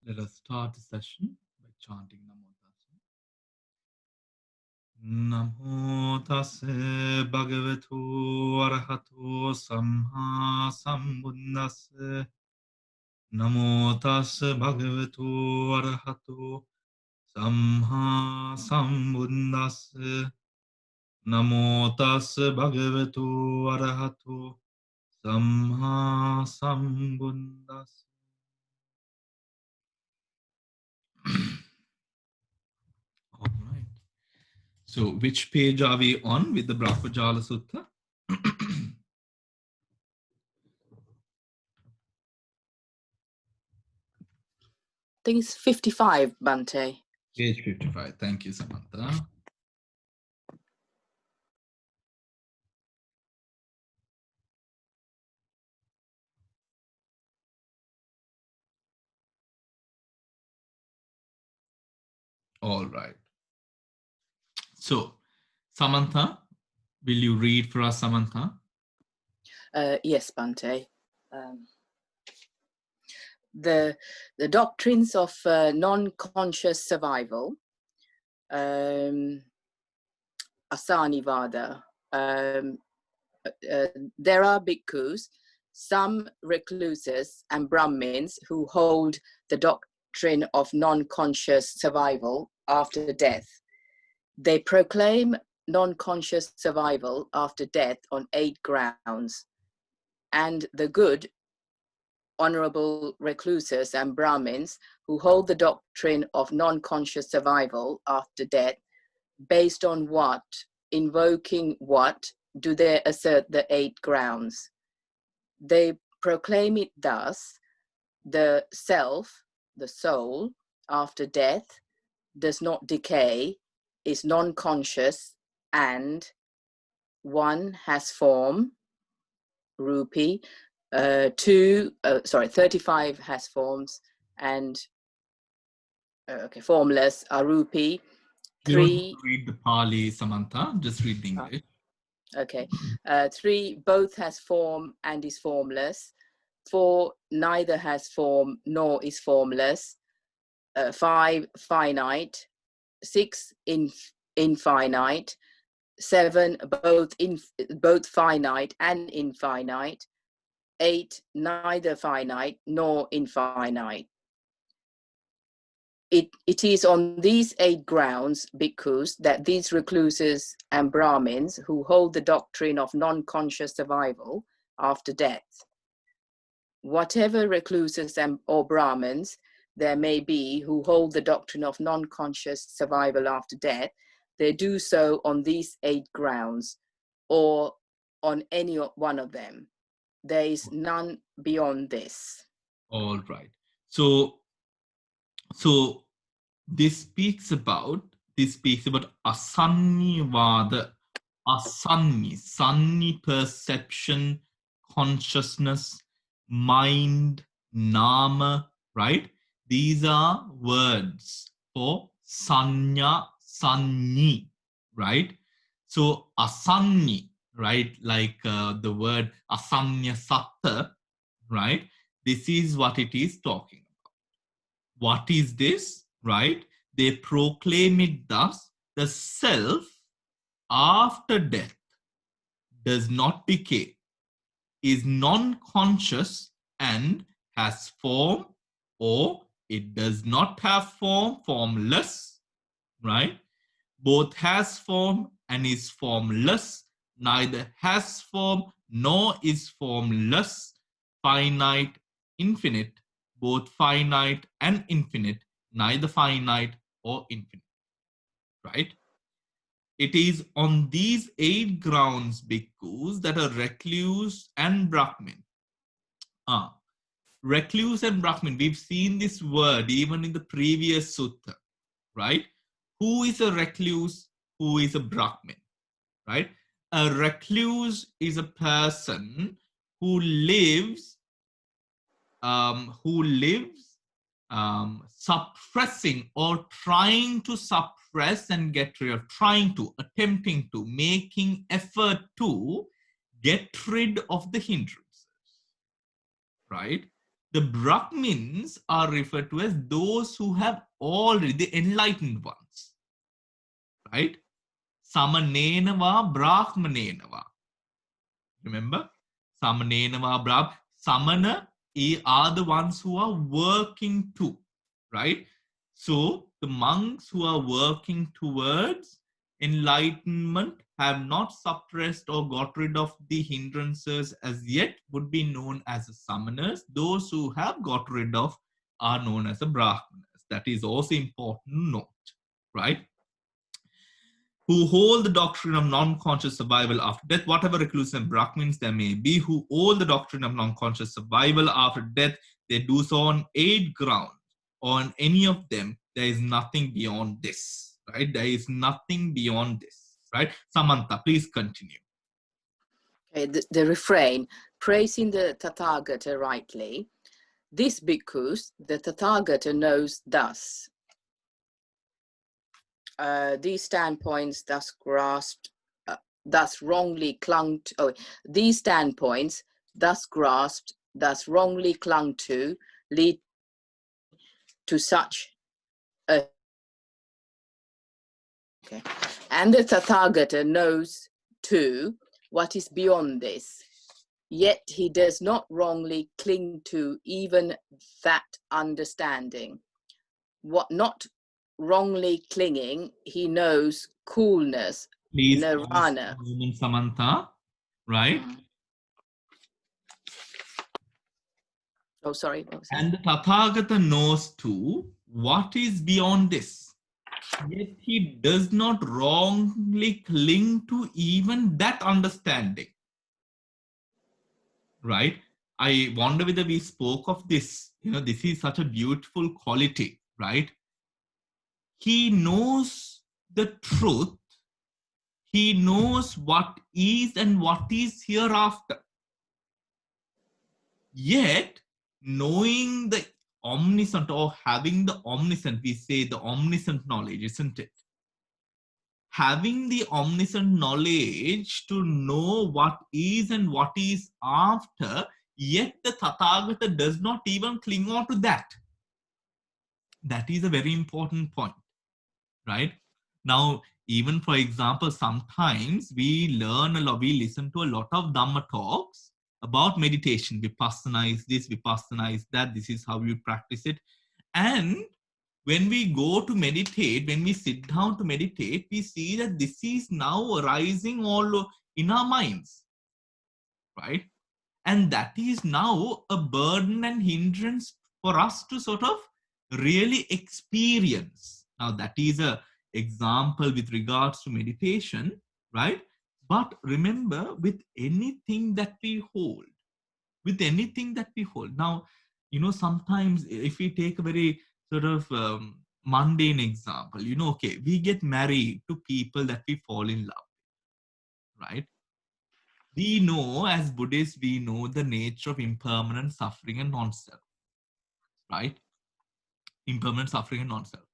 Let us start the session by chanting Namo Tassa. Namo Tassa Bhagavato Arahato Samma Sambuddhassa. Namo Tassa Bhagavato Arahato Samma Sambuddhassa. Namo Tassa Bhagavato Arahato Samma Sambuddhassa. All right. So, which page are we on with the Brahmajala Sutta? I think it's 55, Bante. Page 55. Thank you, Samantha. All right. So, Samantha, will you read for us, Samantha? Yes, Bante. The doctrines of non-conscious survival, Asanivada. There are bhikkhus, some recluses and Brahmins who hold the doctrine of non-conscious survival after death. They proclaim non-conscious survival after death on 8 grounds, and the good, honorable recluses and Brahmins who hold the doctrine of non-conscious survival after death, based on what, invoking what, do they assert the 8 grounds? They proclaim it thus: the self, the soul, after death, does not decay, is non-conscious, and 1 has form, rupi, 35 has forms, and formless, arupi. 3. You don't read the Pali, Samantha. Just read the English. Okay. 3, both has form and is formless. 4, neither has form nor is formless. 5, finite. 6, infinite. 7, both finite and infinite. 8, neither finite nor infinite. It is on these 8 grounds, bhikkhus, that these recluses and Brahmins who hold the doctrine of non-conscious survival after death, whatever recluses or Brahmins there may be who hold the doctrine of non-conscious survival after death, they do so on these 8 grounds, or on any one of them. There is none beyond this. All right. So this speaks about asannivada, sanni perception, consciousness, mind, nama, right? These are words for sanya, sanni, right? So asanni, right? Like the word asanya satta, right? This is what it is talking about. What is this, right? They proclaim it thus: the self after death does not decay, is non-conscious, and has form, or it does not have form, formless, right? Both has form and is formless, neither has form nor is formless, finite, infinite, both finite and infinite, neither finite or infinite, right? It is on these 8 grounds, bhikkhus, that a recluse and Brahmin. Recluse and Brahmin, we've seen this word even in the previous sutta, right? Who is a recluse? Who is a Brahmin, right? A recluse is a person who lives suppressing or trying to suppress and get rid of, attempting to, making effort to get rid of the hindrances, right? The Brahmins are referred to as those who have already, the enlightened ones, right? Samanenava, Brahmanenava. Remember? Samanenava, Brahman. Samana are the ones who are working to, right? So the monks who are working towards enlightenment have not suppressed or got rid of the hindrances as yet would be known as samanas. Those who have got rid of are known as the brahmanas. That is also important to note, right? Who hold the doctrine of non-conscious survival after death, whatever recluses and Brahmins there may be, who hold the doctrine of non-conscious survival after death, they do so on 8 grounds. On any of them, there is nothing beyond this, right? There is nothing beyond this, right? Samantha, please continue. Okay, the refrain, praising the Tathagata rightly, this bhikkhus, the Tathagata knows thus. These standpoints thus grasped, thus wrongly clung to, these standpoints thus grasped, thus wrongly clung to, lead to such a, okay. And the Tathagata knows too what is beyond this, yet he does not wrongly cling to even that understanding. What not wrongly clinging, he knows coolness, Please pause nirvana. a moment, Samantha, right? Oh, sorry, what was that? And the Tathagata knows too what is beyond this. Yet he does not wrongly cling to even that understanding. Right? I wonder whether we spoke of this. This is such a beautiful quality, right? He knows the truth. He knows what is and what is hereafter. Yet, knowing the omniscient or having the omniscient, we say the omniscient knowledge, isn't it? Having the omniscient knowledge to know what is and what is after, yet the Tathagata does not even cling on to that. That is a very important point, right? Now, even for example, sometimes we learn a lot, we listen to a lot of Dhamma talks about meditation. Vipassana is this, Vipassana is that, this is how you practice it. And when we go to meditate, when we sit down to meditate, we see that this is now arising all in our minds, right? And that is now a burden and hindrance for us to sort of really experience. Now, that is an example with regards to meditation, right? But remember, with anything that we hold, now, sometimes if we take a very sort of mundane example, okay, we get married to people that we fall in love with, right? We know, as Buddhists, we know the nature of impermanent suffering and non-self, right? Impermanent suffering and non-self.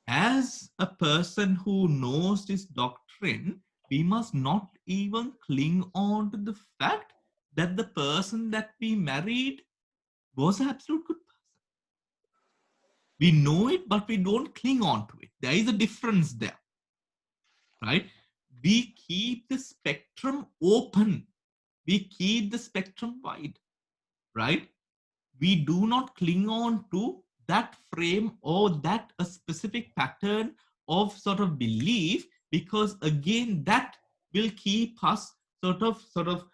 As a person who knows this doctrine, we must not even cling on to the fact that the person that we married was an absolute good person. We know it, but we don't cling on to it. There is a difference there, right? We keep the spectrum open. We keep the spectrum wide, right? We do not cling on to that frame or that a specific pattern of sort of belief, because again, that will keep us sort of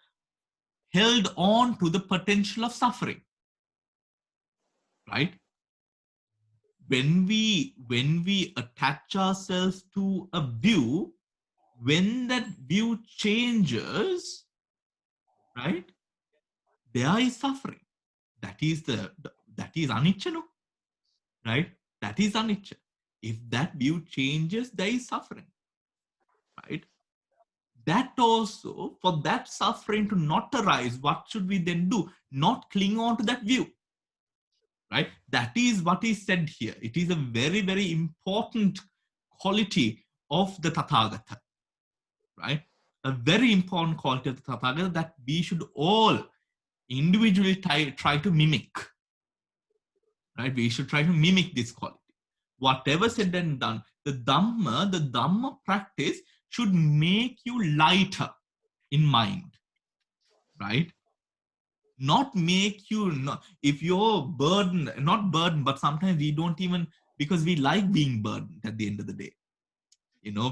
held on to the potential of suffering, right? When we attach ourselves to a view, when that view changes, right, there is suffering. That is anicca, no? Right? That is anicca. If that view changes, there is suffering, right? That also, for that suffering to not arise, what should we then do? Not cling on to that view, right? That is what is said here. It is a very, very important quality of the Tathagata, right? A very important quality of the Tathagata that we should all individually try to mimic, right? We should try to mimic this quality. Whatever said and done, the Dhamma practice should make you lighter in mind, right? Not make you, not, if you're burdened, not burdened, but sometimes we don't even, because we like being burdened at the end of the day,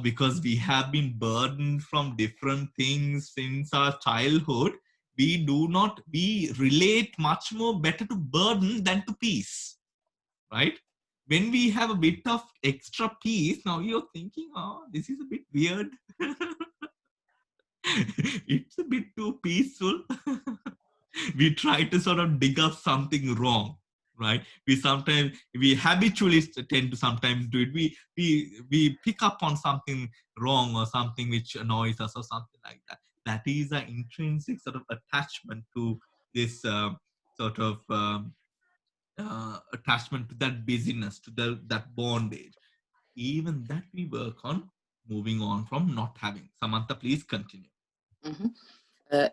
because we have been burdened from different things since our childhood. We relate much more better to burden than to peace, right? When we have a bit of extra peace, now you're thinking, oh, this is a bit weird. It's a bit too peaceful. We try to sort of dig up something wrong, right? We habitually tend to sometimes do it. We pick up on something wrong or something which annoys us or something like that. That is an intrinsic sort of attachment to this sort of attachment to that busyness, to that bondage. Even that we work on moving on from not having. Samantha, please continue. Mhm.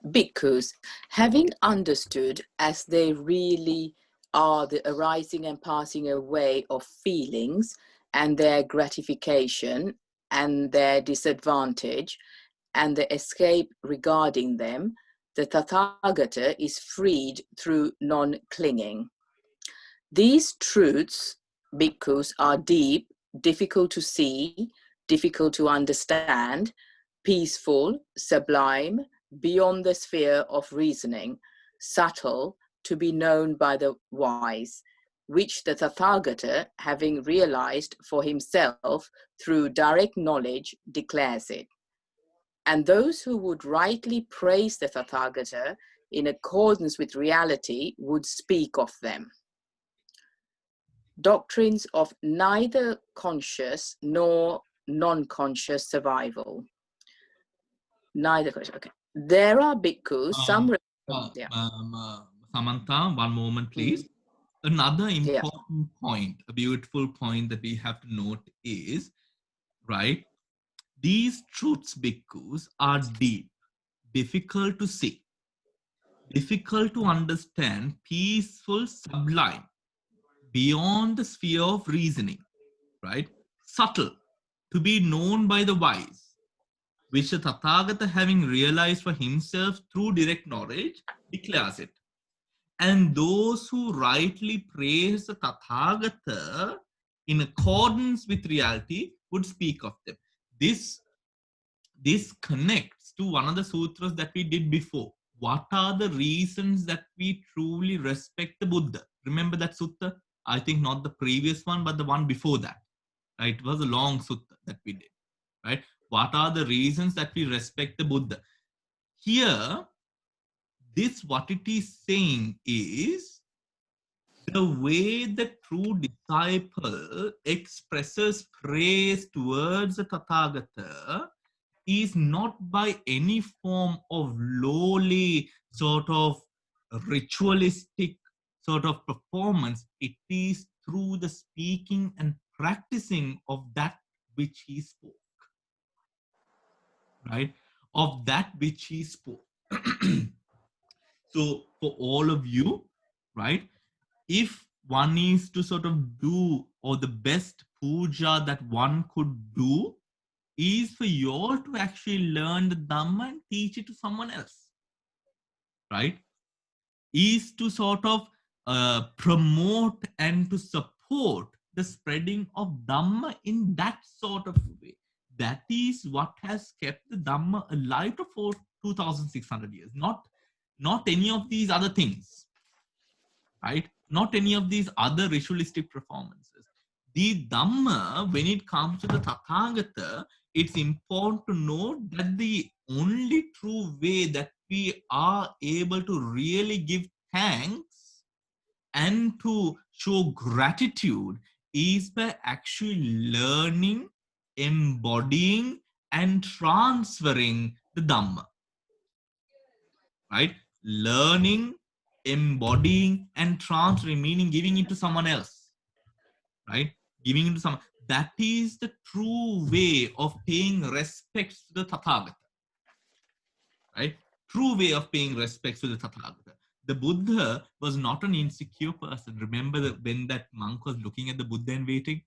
Bhikkhus, having understood as they really are the arising and passing away of feelings and their gratification and their disadvantage and the escape regarding them, the Tathagata is freed through non-clinging. These truths, bhikkhus, are deep, difficult to see, difficult to understand, peaceful, sublime, beyond the sphere of reasoning, subtle, to be known by the wise, which the Tathagata, having realized for himself through direct knowledge, declares it. And those who would rightly praise the Tathagata in accordance with reality would speak of them. Doctrines of neither conscious nor non-conscious survival. Neither conscious. Okay. There are bhikkhus, some. Yeah. Samantha, one moment, please. Another Yeah. important point, a beautiful point that we have to note is, right, these truths, bhikkhus, are deep, difficult to see, difficult to understand, peaceful, sublime, beyond the sphere of reasoning, right? Subtle, to be known by the wise, which the Tathagata, having realized for himself through direct knowledge, declares it. And those who rightly praise the Tathagata in accordance with reality would speak of them. This connects to one of the sutras that we did before. What are the reasons that we truly respect the Buddha? Remember that sutta? I think not the previous one, but the one before that. Right? It was a long sutta that we did. Right? What are the reasons that we respect the Buddha? Here, this what it is saying is the way the true disciple expresses praise towards the Tathagata is not by any form of lowly sort of ritualistic sort of performance. It is through the speaking and practicing of that which he spoke, right? Of that which he spoke. So for all of you, right, if one is to sort of do, or the best puja that one could do is for you all to actually learn the Dhamma and teach it to someone else, right? Is to sort of promote and to support the spreading of Dhamma in that sort of way. That is what has kept the Dhamma alive for 2,600 years. Not any of these other things, right? Not any of these other ritualistic performances. The Dhamma, when it comes to the Tathagata, it's important to know that the only true way that we are able to really give thanks and to show gratitude is by actually learning, embodying, and transferring the Dhamma, right? Learning, embodying, and transferring, meaning giving it to someone else, right? Giving it to someone. That is the true way of paying respects to the Tathagata, right? True way of paying respects to the Tathagata. The Buddha was not an insecure person. Remember that when that monk was looking at the Buddha and waiting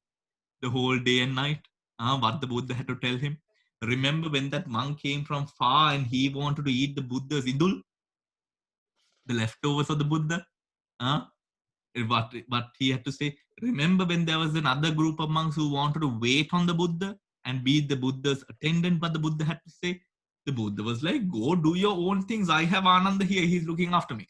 the whole day and night, what the Buddha had to tell him. Remember when that monk came from far and he wanted to eat the Buddha's idul, the leftovers of the Buddha? Uh, what he had to say. Remember when there was another group of monks who wanted to wait on the Buddha and be the Buddha's attendant, but the Buddha had to say, the Buddha was like, go do your own things. I have Ananda here. He's looking after me.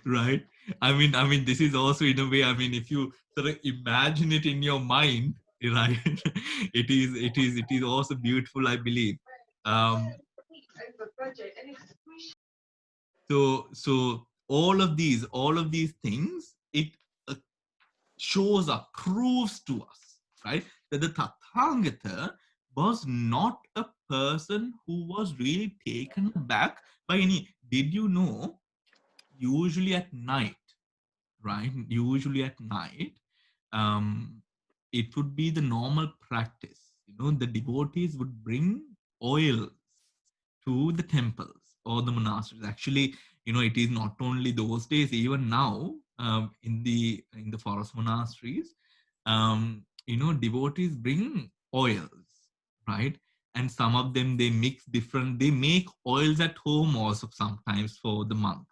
Right? I mean, this is also in a way, I mean, if you sort of imagine it in your mind, right? it is also beautiful, I believe. Um, so all of these things, it uh, shows up, proves to us, right, that the Tathagata was not a person who was really taken aback by any. Did you know? Usually at night, right? Usually at night, um, it would be the normal practice. The devotees would bring oil to the temples or the monasteries. Actually, it is not only those days, even now, in the forest monasteries, devotees bring oils, right? And some of them, they mix different, they make oils at home also sometimes for the monks.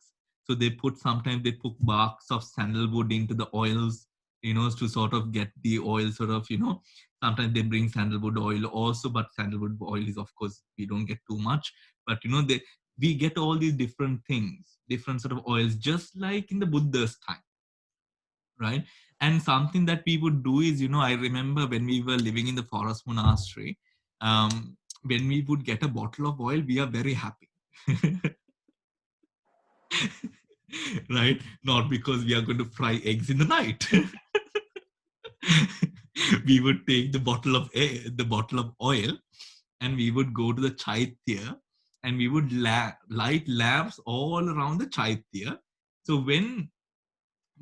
So sometimes they put barks of sandalwood into the oils, to sort of get the oil sort of, sometimes they bring sandalwood oil also, but sandalwood oil is, of course, we don't get too much. But we get all these different things, different sort of oils, just like in the Buddha's time, right? And something that we would do is, I remember when we were living in the forest monastery, when we would get a bottle of oil, we are very happy. Right? Not because we are going to fry eggs in the night. We would take the bottle of oil, and we would go to the chaitya, and we would light lamps all around the chaitya. So when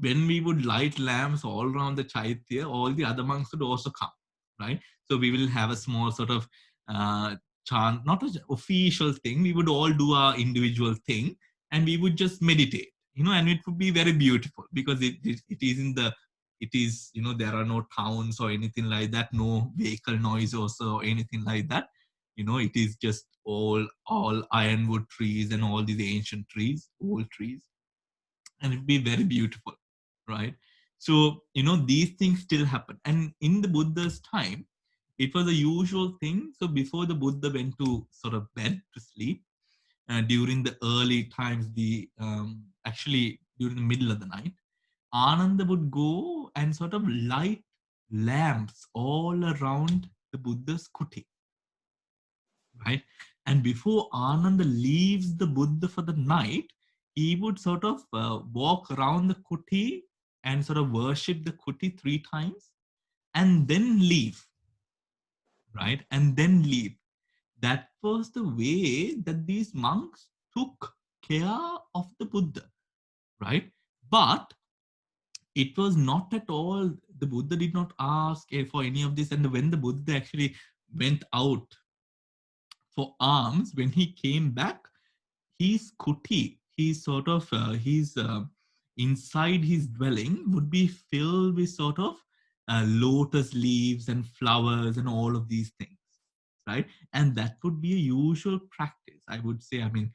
we would light lamps all around the chaitya, all the other monks would also come, right? So we will have a small sort of uh, chant, not an official thing. We would all do our individual thing, and we would just meditate, and it would be very beautiful because it is it is, there are no towns or anything like that, no vehicle noise also or anything like that. It is just all ironwood trees and all these ancient trees, old trees, and it'd be very beautiful, right? So these things still happen, and in the Buddha's time, it was a usual thing. So before the Buddha went to sort of bed to sleep, during the early times, the actually during the middle of the night, Ananda would go and sort of light lamps all around the Buddha's kuti, right? And before Ananda leaves the Buddha for the night, he would sort of walk around the kuti and sort of worship the kuti 3 times and then leave, right? And then leave. That was the way that these monks took care of the Buddha, right? But it was not at all, the Buddha did not ask for any of this. And when the Buddha actually went out for alms, when he came back, his kuti, his sort of his inside his dwelling would be filled with sort of lotus leaves and flowers and all of these things, right? And that would be a usual practice, I would say. I mean,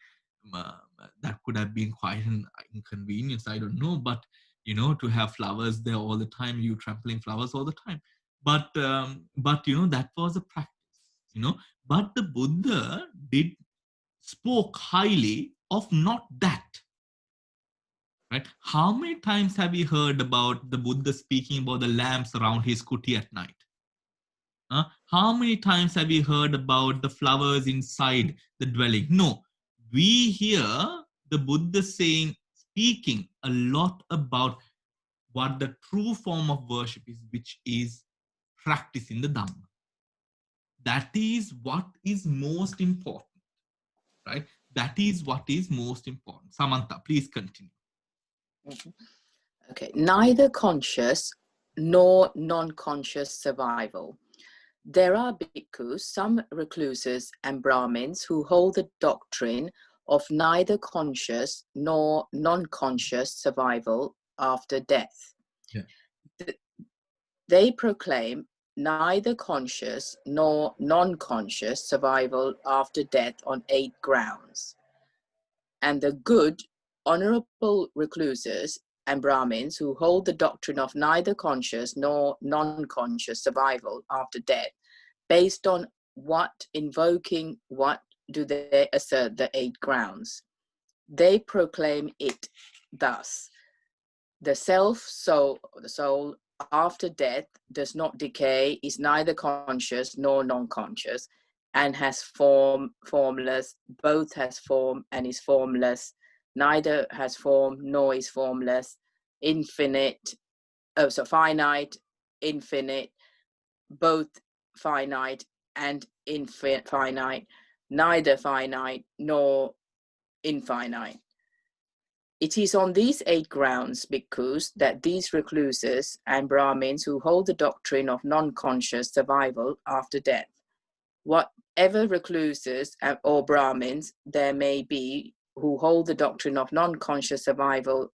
that could have been quite an inconvenience, I don't know, but to have flowers there all the time, you trampling flowers all the time. But that was a practice, you know but the Buddha did spoke highly of not that, right? How many times have you heard about the Buddha speaking about the lamps around his kuti at night? How many times have you heard about the flowers inside the dwelling? No, we hear the Buddha speaking a lot about what the true form of worship is, which is practicing the Dhamma. That is what is most important, right? That is what is most important. Samantha, please continue. Okay, neither conscious nor non-conscious survival. There are bhikkhus, some recluses and Brahmins who hold the doctrine of neither conscious nor non-conscious survival after death. Yeah. They proclaim neither conscious nor non-conscious survival after death on 8 grounds. And the good, honorable recluses and Brahmins who hold the doctrine of neither conscious nor non-conscious survival after death, based on what, invoking what, do they assert the 8 grounds? They proclaim it thus: the the soul after death does not decay, is neither conscious nor non-conscious, and has formless, both has form and is formless, neither has form nor is formless, infinite, finite, infinite, both finite and infinite, neither finite nor infinite. It is on these 8 grounds, bhikkhus, that these recluses and Brahmins who hold the doctrine of non-conscious survival after death, whatever recluses or Brahmins there may be who hold the doctrine of non-conscious survival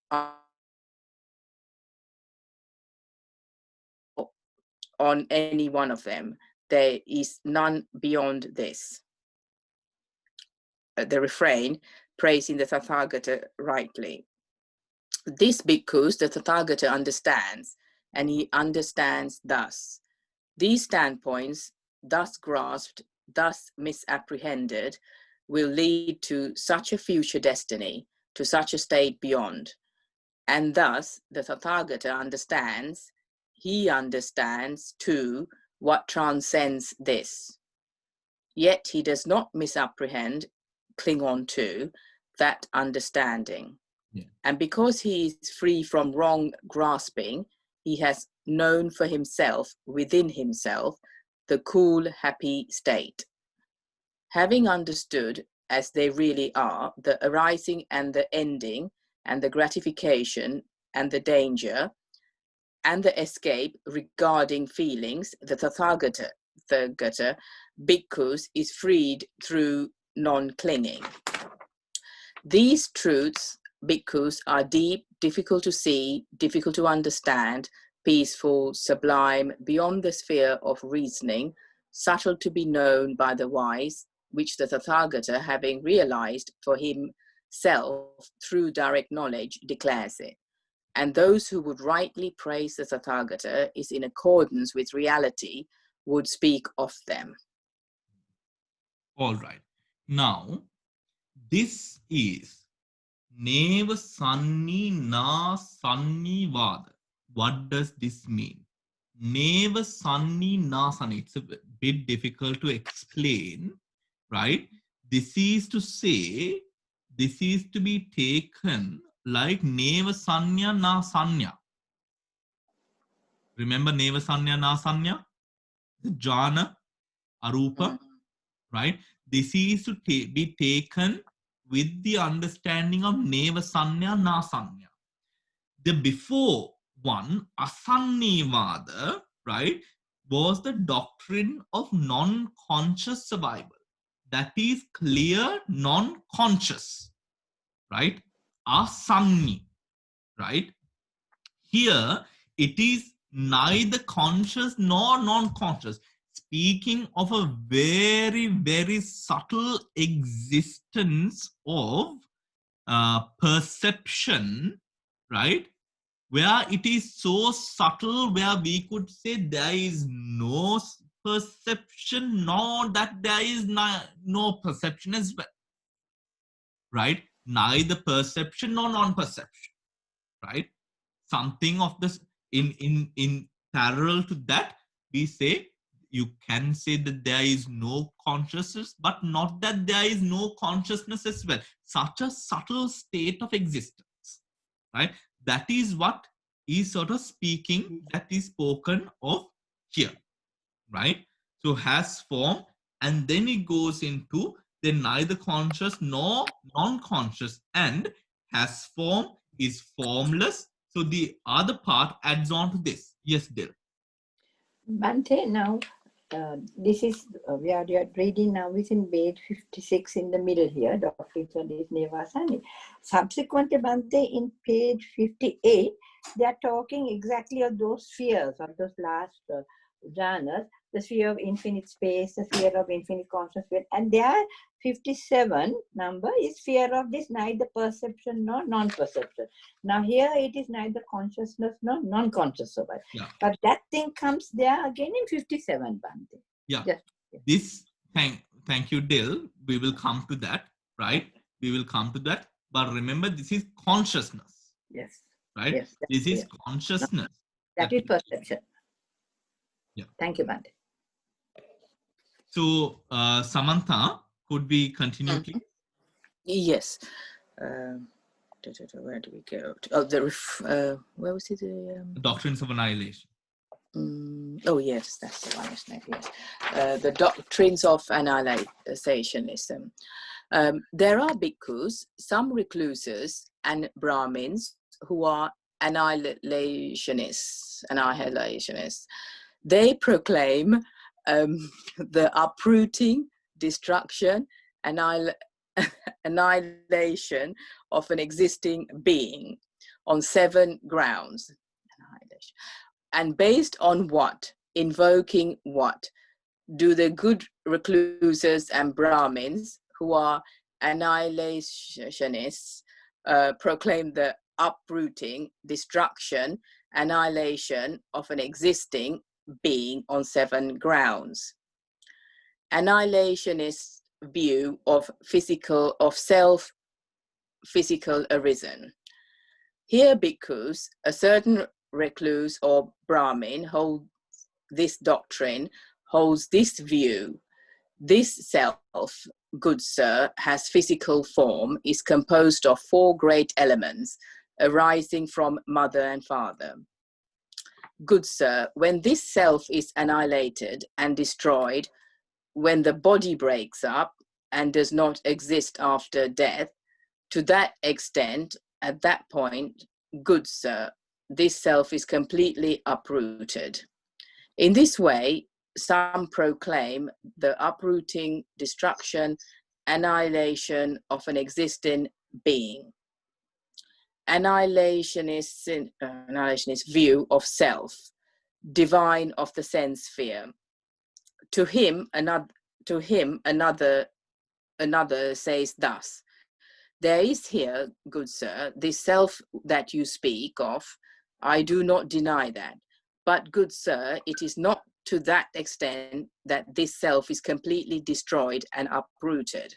on any one of them, there is none beyond this. The refrain, praising the Tathagata rightly. This bhikkhus the Tathagata understands, and he understands thus. These standpoints, thus grasped, thus misapprehended, will lead to such a future destiny, to such a state beyond. And thus the Tathagata understands, he understands too what transcends this. Yet he does not misapprehend, cling on to that understanding. Yeah. And because he is free from wrong grasping, he has known for himself, within himself, the cool, happy state. Having understood, as they really are, the arising and the ending, and the gratification and the danger, and the escape regarding feelings, the Tathagata, bhikkhus, is freed through non-clinging. These truths, bhikkhus, are deep, difficult to see, difficult to understand, peaceful, sublime, beyond the sphere of reasoning, subtle to be known by the wise, which the Tathagata, having realized for himself through direct knowledge, declares it. And those who would rightly praise the Tathagata is in accordance with reality, would speak of them. All right. Now, this is Neva Sanni Na Sanni Vada. What does this mean? Neva Sanni Na Sanni. It's a bit difficult to explain, right? This is to say, this is to be taken like Neva Sanya Na Sanya. Remember Neva Sanya Na Sanya? Jhana, Arupa, right? This is to be taken with the understanding of Neva Sanya Na Sanya. The before one, Asannivada, right, was the doctrine of non-conscious survival. That is clear non-conscious, right? Asanni, right? Here, it is neither conscious nor non-conscious. Speaking of a very, very subtle existence of perception, right? Where it is so subtle, where we could say there is no perception, nor that there is no perception as well, right? Neither perception nor non-perception, right? Something of this in parallel to that, we say you can say that there is no consciousness, but not that there is no consciousness as well. Such a subtle state of existence, right? That is what is sort of speaking, that is spoken of here, right? So has form, and then it goes into the neither conscious nor non-conscious, and has form is formless. So the other part adds on to this. Yes, Dil. Bante, now This is, we are reading now is in page 56 in the middle here, Dr. Iswandi Nevasani. Subsequently, Bhante, in page 58, they are talking exactly of those spheres, of those last jhanas, the sphere of infinite space, the sphere of infinite consciousness, and their 57 number is sphere of this neither perception nor non-perception. Now here it is neither consciousness nor non-conscious. Yeah. But that thing comes there again in 57, Bhante. Yeah. Yes. This, thank you, Dil. We will come to that, right? We will come to that. But remember, this is consciousness. Yes. Right? Yes. This is consciousness. That is perception. Yeah. Thank you, Bhante. So, Samantha, could we continue, please? Yes. Where do we go? Oh, where was it? The doctrines of annihilation. Oh, yes, that's the one, isn't it? Yes. The doctrines of annihilationism. There are bhikkhus, some recluses, and Brahmins who are annihilationists. They proclaim the uprooting, destruction, annihilation of an existing being on 7 grounds. And based on what? Invoking what? Do the good recluses and Brahmins, who are annihilationists, proclaim the uprooting, destruction, annihilation of an existing being on 7 grounds? Annihilationist view of self physical arisen. Here bhikkhus, a certain recluse or Brahmin holds this doctrine, holds this view. This self, good sir, has physical form, is composed of 4 great elements arising from mother and father. Good sir, when this self is annihilated and destroyed, when the body breaks up and does not exist after death, to that extent, at that point, good sir, this self is completely uprooted. In this way, some proclaim the uprooting, destruction, annihilation of an existing being. Annihilationist view of self, divine of the sense sphere. To him, another says thus: there is here, good sir, this self that you speak of. I do not deny that. But, good sir, it is not to that extent that this self is completely destroyed and uprooted.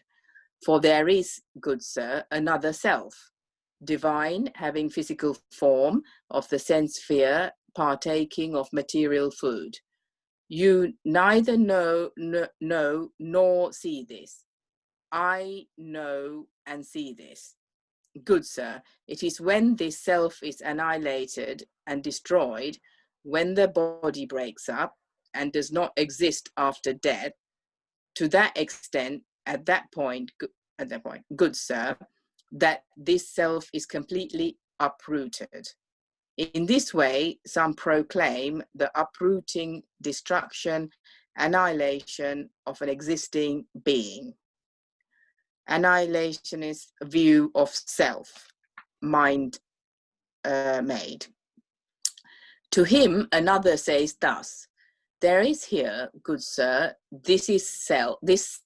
For there is, good sir, another self, divine, having physical form of the sense sphere, partaking of material food. You neither know nor see this. I know and see this. Good sir, it is when this self is annihilated and destroyed, when the body breaks up and does not exist after death, to that extent, at that point, good sir, that this self is completely uprooted. In this way, some proclaim the uprooting, destruction, annihilation of an existing being. Annihilationist view of self, mind made. To him, another says thus: there is here, good sir, this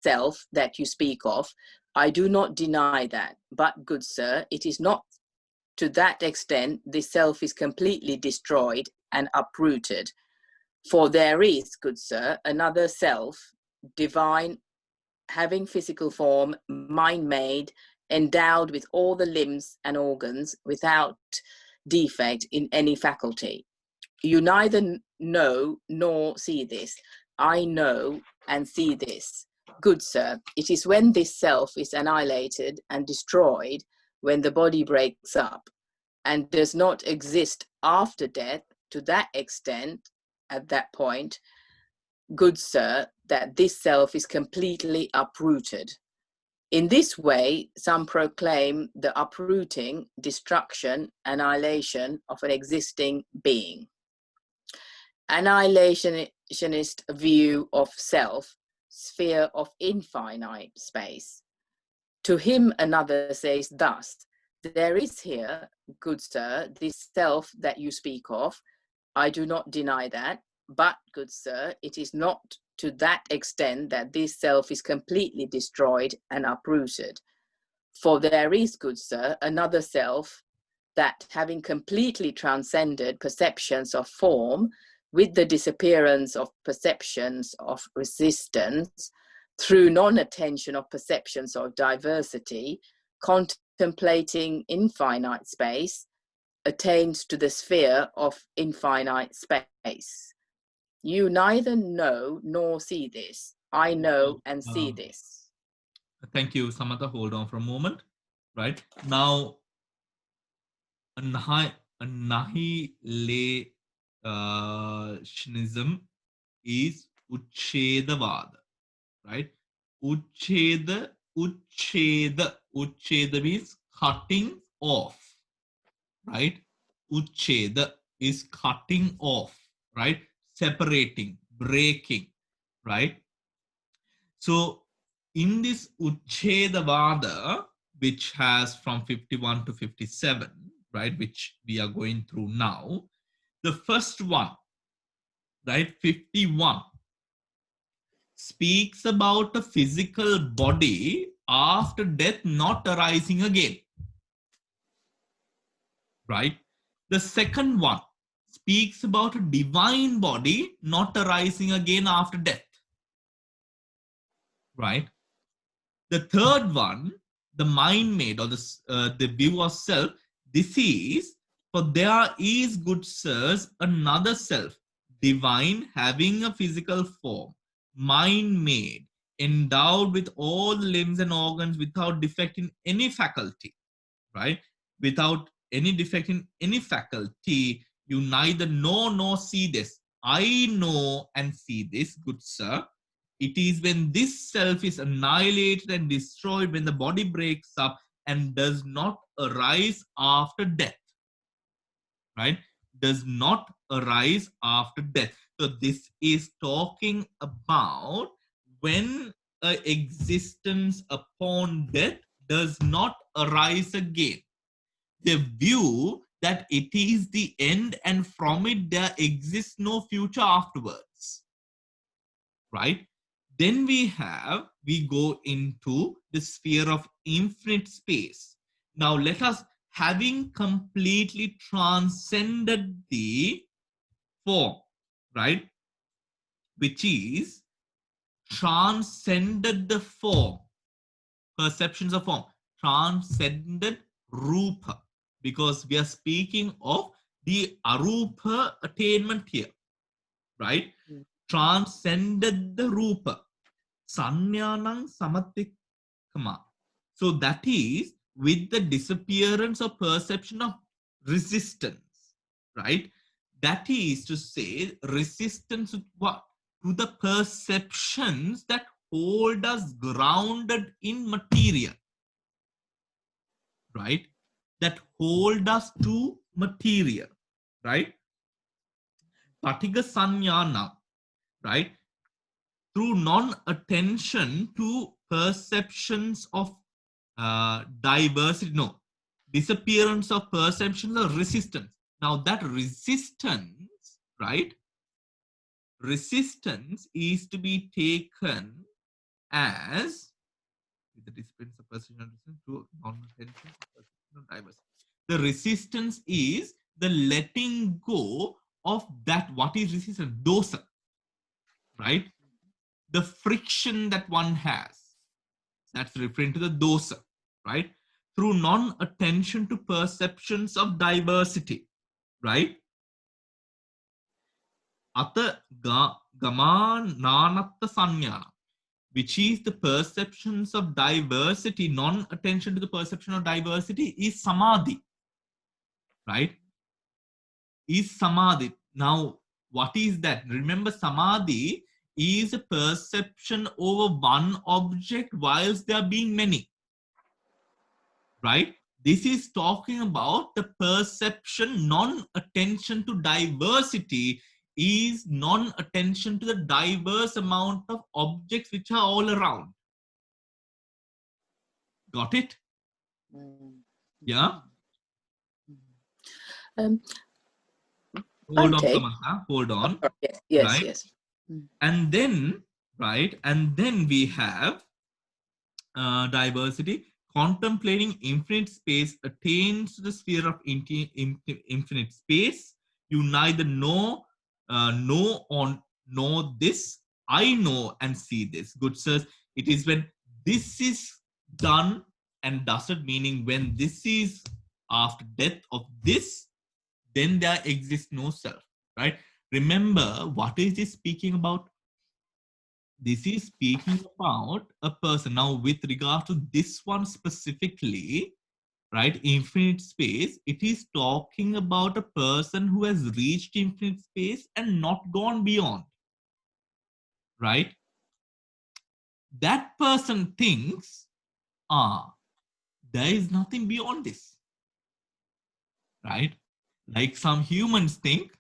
self that you speak of. I do not deny that, but, good sir, it is not to that extent this self is completely destroyed and uprooted. For there is, good sir, another self, divine, having physical form, mind-made, endowed with all the limbs and organs, without defect in any faculty. You neither know nor see this. I know and see this. Good sir, it is when this self is annihilated and destroyed, when the body breaks up and does not exist after death, to that extent, at that point, good sir, that this self is completely uprooted. In this way, some proclaim the uprooting, destruction, annihilation of an existing being. annihilationist view of self, sphere of infinite space. To him another says thus, there is here, good sir, this self that you speak of. I do not deny that, but, good sir, it is not to that extent that this self is completely destroyed and uprooted. For there is, good sir, another self that, having completely transcended perceptions of form, with the disappearance of perceptions of resistance, through non-attention of perceptions of diversity, contemplating infinite space, attains to the sphere of infinite space. You neither know nor see this. I know and see this. Thank you, Samatha. Hold on for a moment. Right now, annihilationism is Uchedavada. Right? Ucheda means cutting off. Right? Ucheda is cutting off. Right? Separating, breaking. Right? So in this Uchedavada, which has from 51 to 57, right, which we are going through now, the first one, right, 51, speaks about a physical body after death not arising again, right? The second one speaks about a divine body not arising again after death, right? The third one, the mind made or the view of self, this is, for there is, good sirs, another self, divine, having a physical form, mind made, endowed with all limbs and organs without defect in any faculty, right? Without any defect in any faculty, you neither know nor see this. I know and see this, good sir. It is when this self is annihilated and destroyed, when the body breaks up and does not arise after death, right? Does not arise after death. So this is talking about when existence upon death does not arise again. The view that it is the end and from it there exists no future afterwards, right? Then we go into the sphere of infinite space. Now let us, having completely transcended the form, right, which is transcended the form, perceptions of form, transcended rupa, because we are speaking of the arupa attainment here, right? Transcended the rupa, sanyanang samattikama. So that is with the disappearance of perception of resistance, right? That is to say, resistance to what? To the perceptions that hold us grounded in material, right? That hold us to material, right? Patiga sanyana, right? Through non-attention to perceptions of diversity, no, disappearance of perceptions of resistance. Now that resistance, right? Resistance is to be taken as the disappearance of perception to non-attention to perception of diversity. The resistance is the letting go of that. What is resistance? Dosa, right? The friction that one has. That's referring to the dosa, right? Through non-attention to perceptions of diversity, right? Ata gaman nanatta sanyana, which is the perceptions of diversity, non-attention to the perception of diversity is samadhi, right? Is samadhi. Now, what is that? Remember, samadhi is a perception over one object whilst there being many, right? This is talking about the perception, non-attention to diversity is non-attention to the diverse amount of objects which are all around. Got it? Yeah? Um, Hold on, Bante. Samantha. Hold on. Yes, yes, Right? yes. And then, right? And then we have diversity. Contemplating infinite space attains to the sphere of infinite space. You neither know or know this. I know and see this. Good sirs, it is when this is done and dusted, meaning when this is after death of this, then there exists no self. Right? Remember, what is this speaking about? This is speaking about a person. Now, with regard to this one specifically, right, infinite space, it is talking about a person who has reached infinite space and not gone beyond, right? That person thinks, there is nothing beyond this, right? Like some humans think,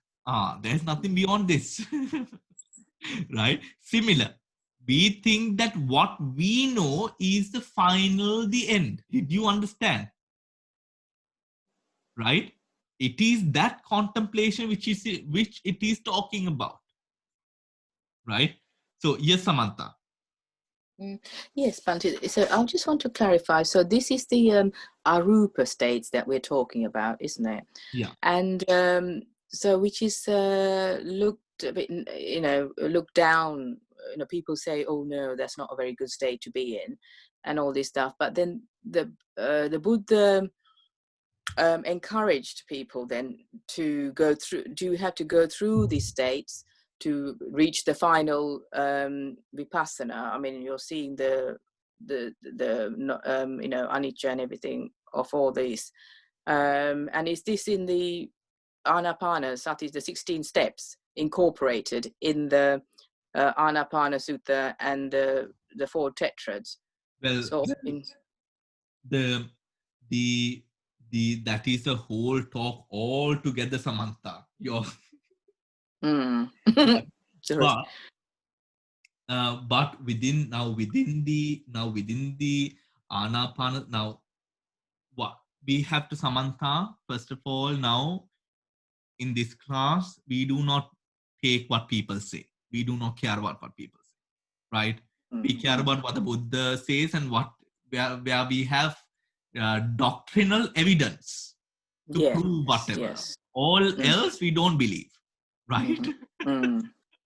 there's nothing beyond this, right? Similar. We think that what we know is the final, the end. Did you understand? Right? It is that contemplation which it is talking about. Right? So yes, Samantha. Yes, Bante. So I just want to clarify. So this is the arupa states that we're talking about, isn't it? Yeah. And so which is looked a bit, looked down. People say, "Oh no, that's not a very good state to be in," and all this stuff. But then the Buddha encouraged people then to go through. Do you have to go through these states to reach the final vipassana? I mean, you're seeing the anicca and everything of all these. And is this in the Anapana Sati, the 16 steps incorporated in the Anapana Sutta and the four tetrads? Well, So the that is a whole talk all together, Samantha. But but within the Anapana, now what we have to, Samantha, first of all, now in this class, we do not take what people say. We do not care about what people say, right? We care about what the Buddha says and where we have doctrinal evidence to prove whatever. Yes. All else we don't believe, right?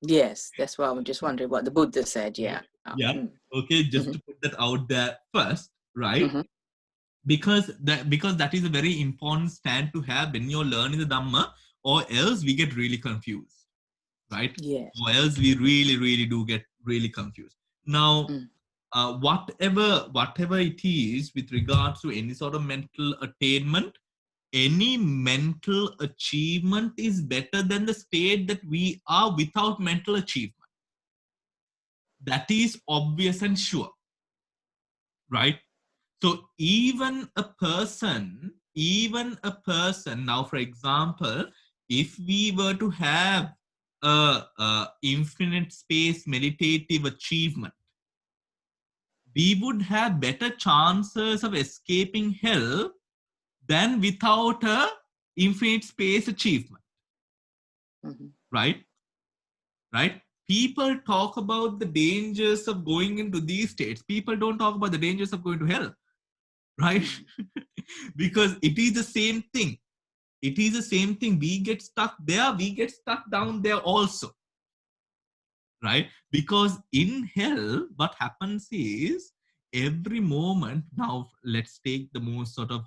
Yes, that's why I'm just wondering what the Buddha said. Yeah. Yeah. Okay, just to put that out there first, right? Because that is a very important stand to have when you're learning the Dhamma, or else we get really confused, right? Yes. Or else we really do get really confused. Now, whatever it is with regards to any sort of mental attainment, any mental achievement is better than the state that we are without mental achievement. That is obvious and sure, right? So even a person, now, for example, if we were to have a infinite space meditative achievement, we would have better chances of escaping hell than without a infinite space achievement. Right? People talk about the dangers of going into these states. People don't talk about the dangers of going to hell. Right? Because it is the same thing. It is the same thing. We get stuck there, we get stuck down there also. Right? Because in hell, what happens is every moment, now let's take the most sort of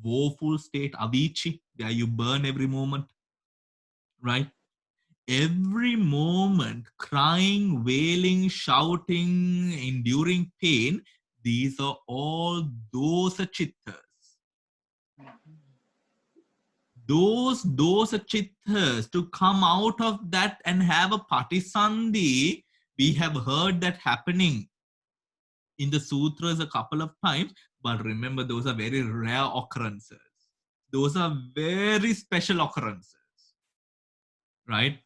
woeful state, Avicii, where you burn every moment. Right? Every moment, crying, wailing, shouting, enduring pain, these are all those chittas. Those chittas, to come out of that and have a patisandhi, we have heard that happening in the sutras a couple of times, but remember, those are very rare occurrences. Those are very special occurrences, right?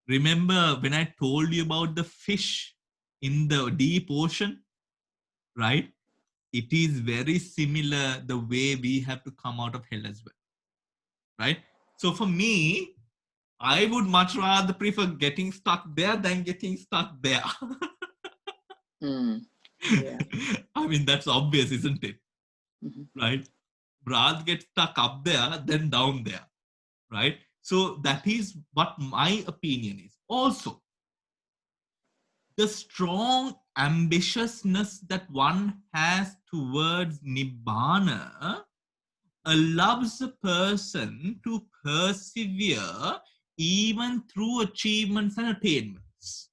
Remember when I told you about the fish in the deep ocean, right? It is very similar the way we have to come out of hell as well, right? So for me, I would much rather prefer getting stuck there than getting stuck there. Mm. Yeah. I mean, that's obvious, isn't it? Mhm. Right? Rather get stuck up there than down there, right? So that is what my opinion is. Also, the strong ambitiousness that one has towards Nibbana allows a person to persevere even through achievements and attainments.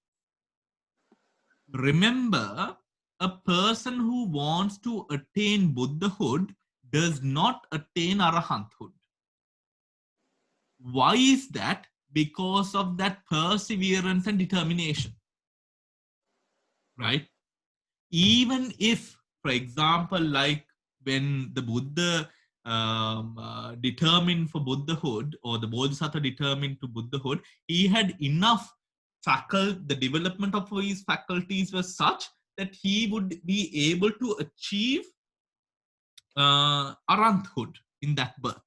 Remember, a person who wants to attain Buddhahood does not attain Arahanthood. Why is that? Because of that perseverance and determination, right? Even if, for example, like when the Buddha determined for Buddhahood, or the Bodhisattva determined to Buddhahood, he had enough the development of his faculties was such that he would be able to achieve Arahanthood in that birth.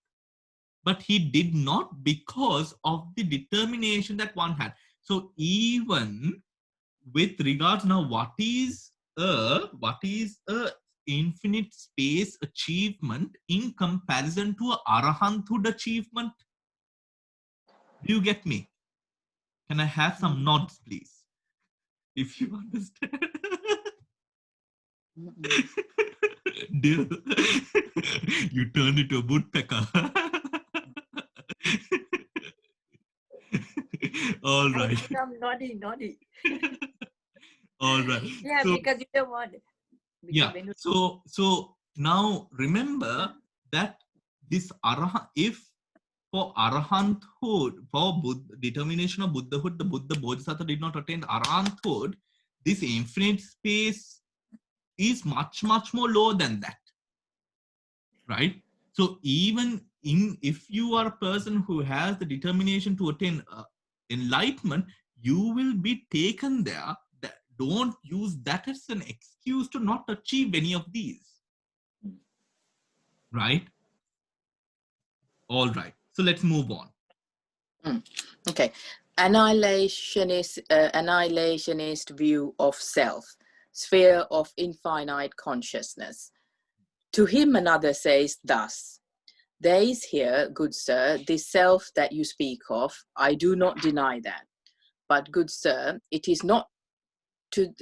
But he did not because of the determination that one had. So even with regards now, what is a infinite space achievement in comparison to a Arahanthood achievement? Do you get me? Can I have some nods, please, if you understand? Dear, you turned into a woodpecker. All right. I'm naughty. All right. Yeah, So because you don't want. yeah. When you, So now remember that this arahant, if for arahanthood, for determination of Buddhahood, the Buddha Bodhisattva did not attain arahanthood, this infinite space is much more low than that, right? So even in, if you are a person who has the determination to attain enlightenment, you will be taken there. Don't use that as an excuse to not achieve any of these, right? All right. So let's move on. Mm. Okay. Annihilationist view of self, sphere of infinite consciousness. To him another says thus: there is here, good sir, this self that you speak of. I do not deny that. But, good sir, it is not to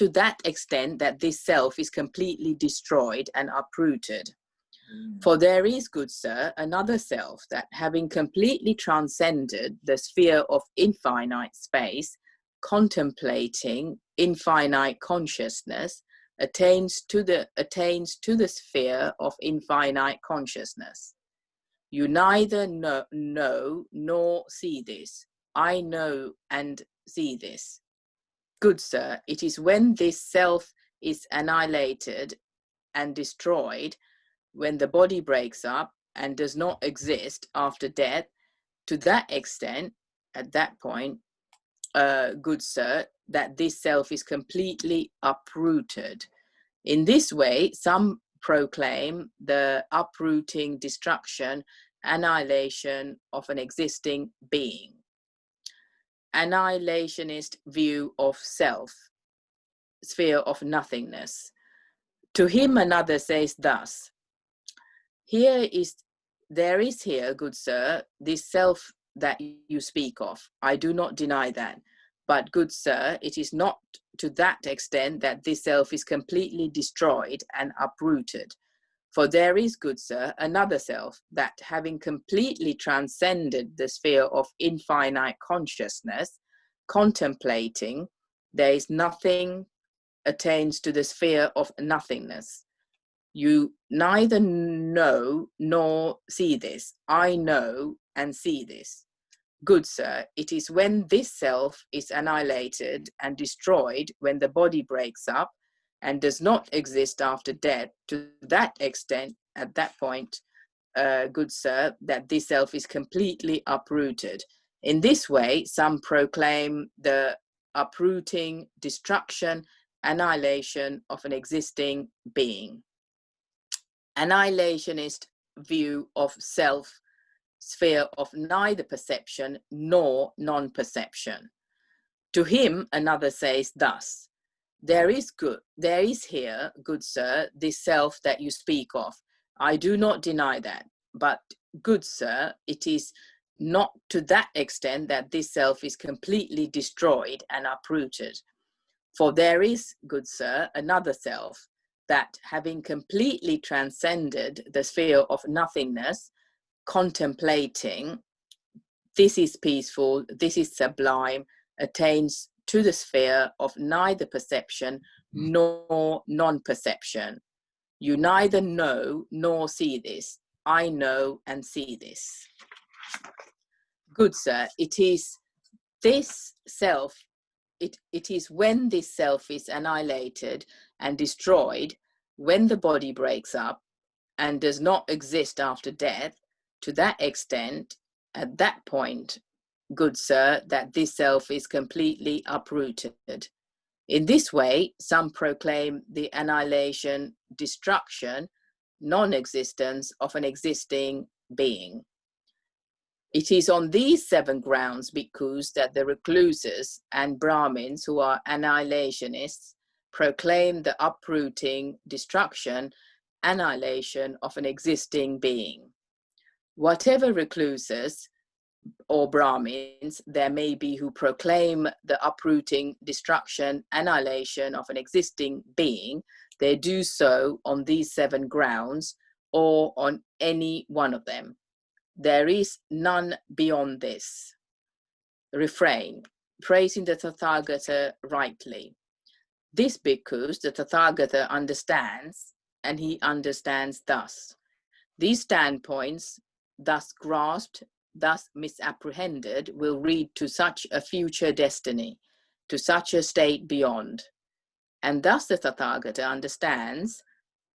that extent that this self is completely destroyed and uprooted. For there is, good sir, another self that, having completely transcended the sphere of infinite space, contemplating infinite consciousness, attains to the sphere of infinite consciousness. You neither know nor see this. I know and see this. Good sir, it is when this self is annihilated and destroyed, when the body breaks up and does not exist after death, to that extent, at that point, good sir, that this self is completely uprooted. In this way, some proclaim the uprooting, destruction, annihilation of an existing being. Annihilationist view of self, sphere of nothingness. To him another says thus: there is here, good sir, this self that you speak of. I do not deny that. But, good sir, it is not to that extent that this self is completely destroyed and uprooted. For there is, good sir, another self that, having completely transcended the sphere of infinite consciousness, contemplating, there is nothing, attains to the sphere of nothingness. You neither know nor see this. I know and see this. Good sir, it is when this self is annihilated and destroyed, when the body breaks up and does not exist after death, to that extent, at that point, good sir, that this self is completely uprooted. In this way, some proclaim the uprooting, destruction, annihilation of an existing being. Annihilationist view of self sphere of neither perception nor non-perception. To him, another says thus: there is here, good sir, this self that you speak of. I do not deny that. But, good sir, it is not to that extent that this self is completely destroyed and uprooted. For there is, good sir, another self that, having completely transcended the sphere of nothingness, contemplating, this is peaceful, this is sublime, attains to the sphere of neither perception nor non-perception. You neither know nor see this. I know and see this. Good sir, it is this self, it is when this self is annihilated and destroyed, when the body breaks up and does not exist after death, to that extent, at that point, good sir, that this self is completely uprooted. In this way, some proclaim the annihilation, destruction, non-existence of an existing being. It is on these 7 grounds, bhikkhus, that the recluses and Brahmins who are annihilationists proclaim the uprooting, destruction, annihilation of an existing being. Whatever recluses or Brahmins there may be who proclaim the uprooting, destruction, annihilation of an existing being, they do so on these 7 grounds or on any one of them. There is none beyond this. Refrain, praising the Tathagata rightly. This bhikkhus the Tathagata understands, and he understands thus. These standpoints, thus grasped, thus misapprehended, will lead to such a future destiny, to such a state beyond. And thus the Tathagata understands,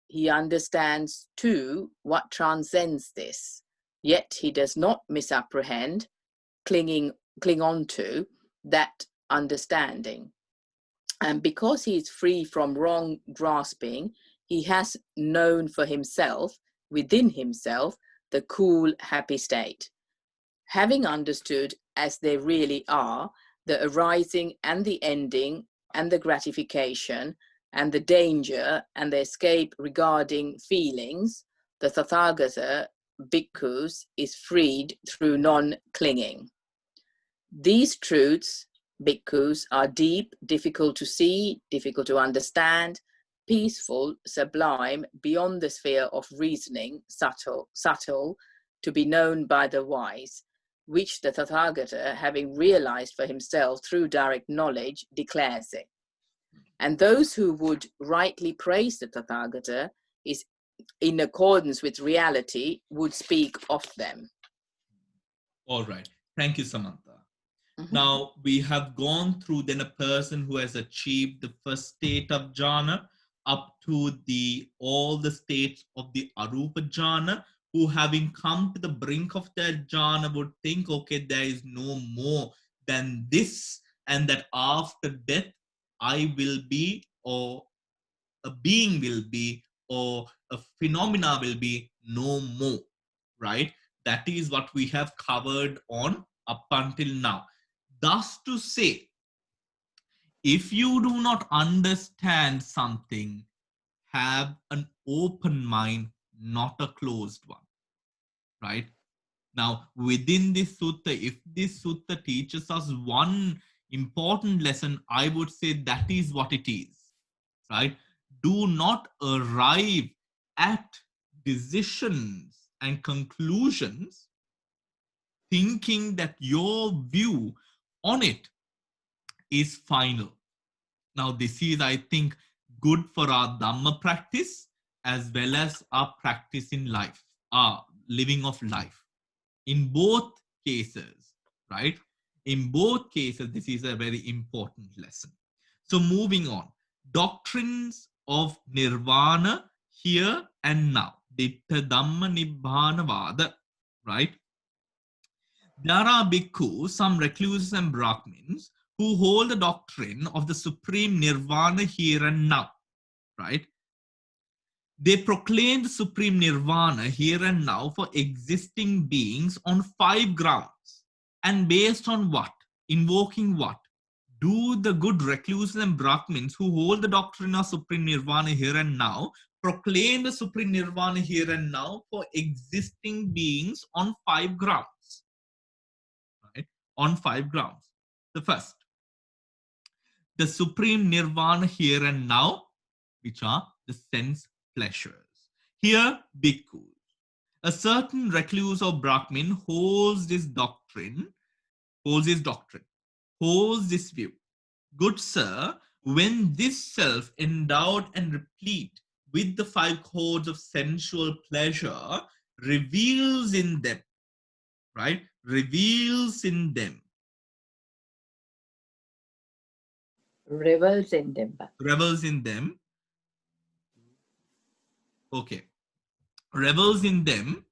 he understands too what transcends this, yet he does not misapprehend, cling on to that understanding. And because he is free from wrong grasping, he has known for himself, within himself, the cool, happy state. Having understood as they really are, the arising and the ending and the gratification and the danger and the escape regarding feelings, the Tathagata bhikkhus is freed through non-clinging. These truths, bhikkhus, are deep, difficult to see, difficult to understand, peaceful, sublime, beyond the sphere of reasoning, subtle, to be known by the wise, which the Tathagata, having realized for himself through direct knowledge, declares it. And those who would rightly praise the Tathagata is in accordance with reality would speak of them. All right. Thank you, Samantha. Now, we have gone through then a person who has achieved the first state of jhana up to all the states of the arupa jhana, who having come to the brink of their jhana would think, okay, there is no more than this, and that after death, I will be, or a being will be, or a phenomena will be no more, right? That is what we have covered on up until now. Thus to say, if you do not understand something, have an open mind, not a closed one, right? Now, within this sutta, if this sutta teaches us one important lesson, I would say that is what it is, right? Do not arrive at decisions and conclusions thinking that your view on it is final. Now, this is, I think, good for our Dhamma practice as well as our practice in life, our living of life. In both cases, right? In both cases, this is a very important lesson. So moving on, doctrines of nirvana here and now. Ditta Dhamma Nibbana Vada, right? There are bhikkhus, some recluses and Brahmins, who hold the doctrine of the supreme nirvana here and now, right? They proclaim the supreme nirvana here and now for existing beings on 5 grounds. And based on what? Invoking what? Do the good recluses and Brahmins who hold the doctrine of supreme nirvana here and now proclaim the supreme nirvana here and now for existing beings on 5 grounds, right? On 5 grounds. The first, the supreme nirvana here and now, which are the sense pleasures. Here, bhikkhus. A certain recluse or Brahmin holds this doctrine, holds his doctrine, holds this view. Good sir, when this self endowed and replete with the 5 chords of sensual pleasure reveals in them, right? Reveals in them. Revels in them. Revels in them. Okay. Revels in them.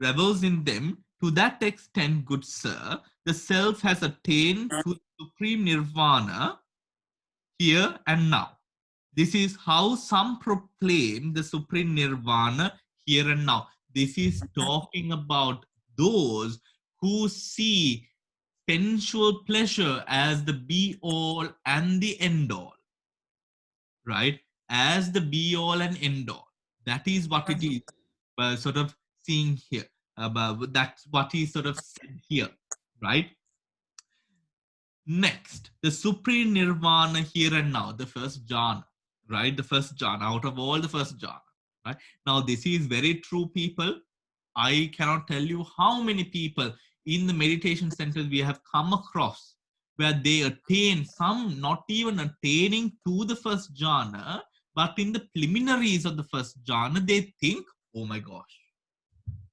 Revels in them. To that extent, good sir, the self has attained to supreme nirvana here and now. This is how some proclaim the supreme nirvana here and now. This is talking about those who see sensual pleasure as the be all and the end all, right? As the be all and end all. That is what it is, sort of seeing here. That's what is sort of said here, right? Next, the supreme nirvana here and now, the first jhana, right? The first jhana, out of all the first jhana, right? Now, this is very true, people. I cannot tell you how many people in the meditation centers we have come across where they attain, some not even attaining to the first jhana, but in the preliminaries of the first jhana, they think, oh my gosh,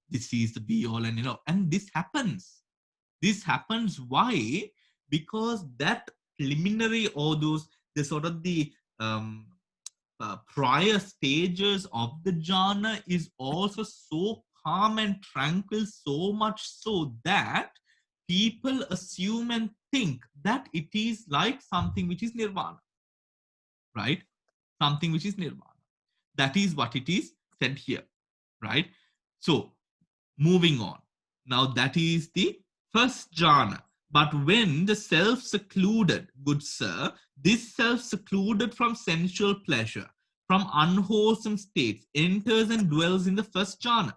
this is the be all and and this happens. This happens. Why? Because that preliminary or those the sort of the prior stages of the jhana is also so calm and tranquil, so much so that people assume and think that it is like something which is nirvana, right? Something which is nirvana. That is what it is said here, right? So moving on. Now that is the first jhana. But when the self secluded, good sir, this self secluded from sensual pleasure, from unwholesome states, enters and dwells in the first jhana,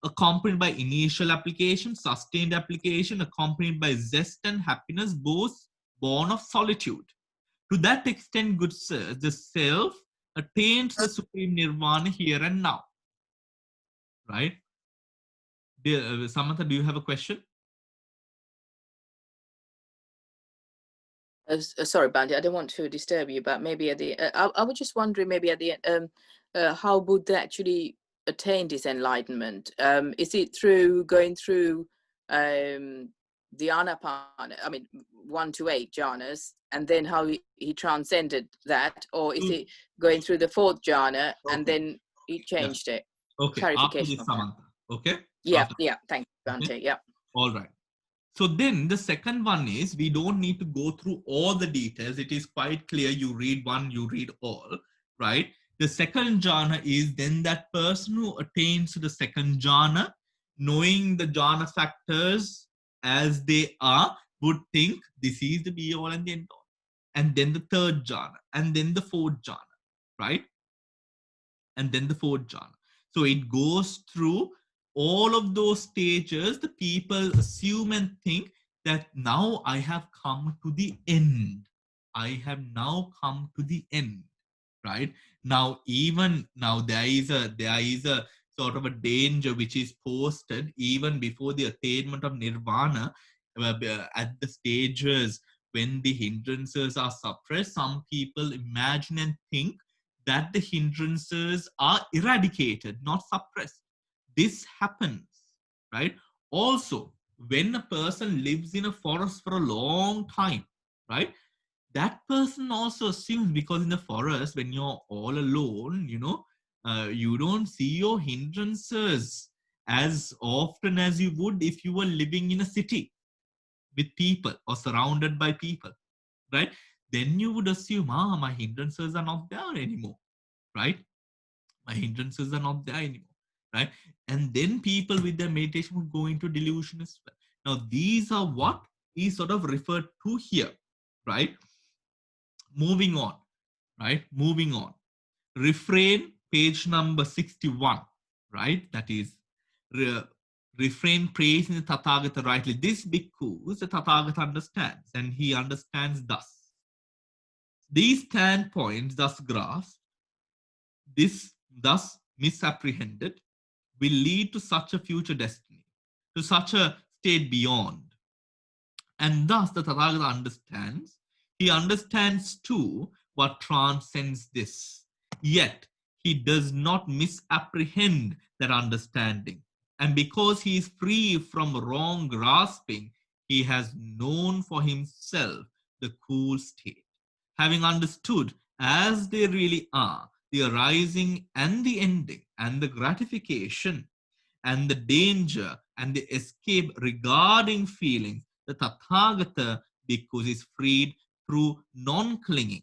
accompanied by initial application, sustained application, accompanied by zest and happiness, both born of solitude. To that extent, good sir, the self attains the supreme nirvana here and now, right? Samantha, do you have a question? Sorry, Bandy, I don't want to disturb you, but maybe at the I was just wondering, maybe at the end, how Buddha actually attained his enlightenment. Is it through going through the anapana, I mean 1 to 8 jhanas, and then how he transcended that, or is it going through the 4th jhana and then he changed it? Okay, after this, Samantha. Okay. Yeah, after. yeah. Thank you, Bante. Okay. Yeah. All right. So then the second one is, we don't need to go through all the details. It is quite clear. You read one, you read all, right? The second jhana is then that person who attains to the second jhana, knowing the jhana factors as they are, would think this is the be all and the end all. And then the third jhana, and then the 4th jhana, right? And then the 4th jhana. So it goes through all of those stages. The people assume and think that now I have come to the end. I have now come to the end, right? Now, even now, there is a sort of a danger which is posted even before the attainment of nirvana, at the stages when the hindrances are suppressed. Some people imagine and think that the hindrances are eradicated, not suppressed. This happens, right? Also, when a person lives in a forest for a long time, right? That person also assumes, because in the forest, when you're all alone, you don't see your hindrances as often as you would if you were living in a city with people or surrounded by people, right? Then you would assume, my hindrances are not there anymore, right? My hindrances are not there anymore, right? And then people with their meditation would go into delusion as well. Now, these are what is sort of referred to here, right? Moving on, right? Moving on. Refrain, page number 61, right? That is, re- refrain praising the Tathagata rightly. This because the Tathagata understands, and he understands thus. These standpoints, thus grasped, this thus misapprehended, will lead to such a future destiny, to such a state beyond. And thus the Tathagata understands, he understands too what transcends this. Yet he does not misapprehend that understanding. And because he is free from wrong grasping, he has known for himself the cool state. Having understood as they really are, the arising and the ending and the gratification and the danger and the escape regarding feelings, the Tathagata bhikkhus is freed through non-clinging.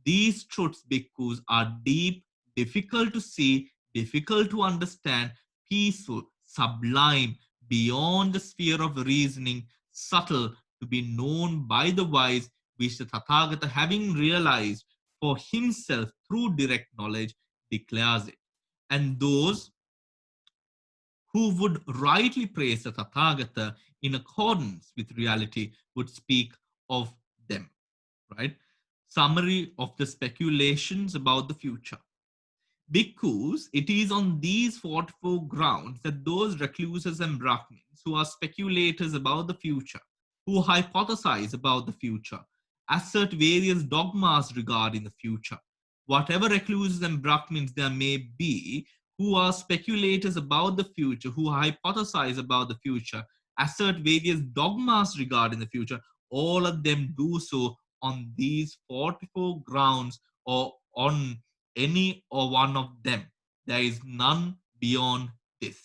These truths, bhikkhus, are deep, difficult to see, difficult to understand, peaceful, sublime, beyond the sphere of reasoning, subtle, to be known by the wise, which the Tathagata, having realized for himself through direct knowledge, declares it. And those who would rightly praise the Tathagata in accordance with reality would speak of them, right? Summary of the speculations about the future. Because it is on these 44 grounds that those recluses and Brahmins who are speculators about the future, who hypothesize about the future, assert various dogmas regarding the future. Whatever recluses and Brahmins there may be, who are speculators about the future, who hypothesize about the future, assert various dogmas regarding the future, all of them do so on these 44 grounds or on any or one of them. There is none beyond this.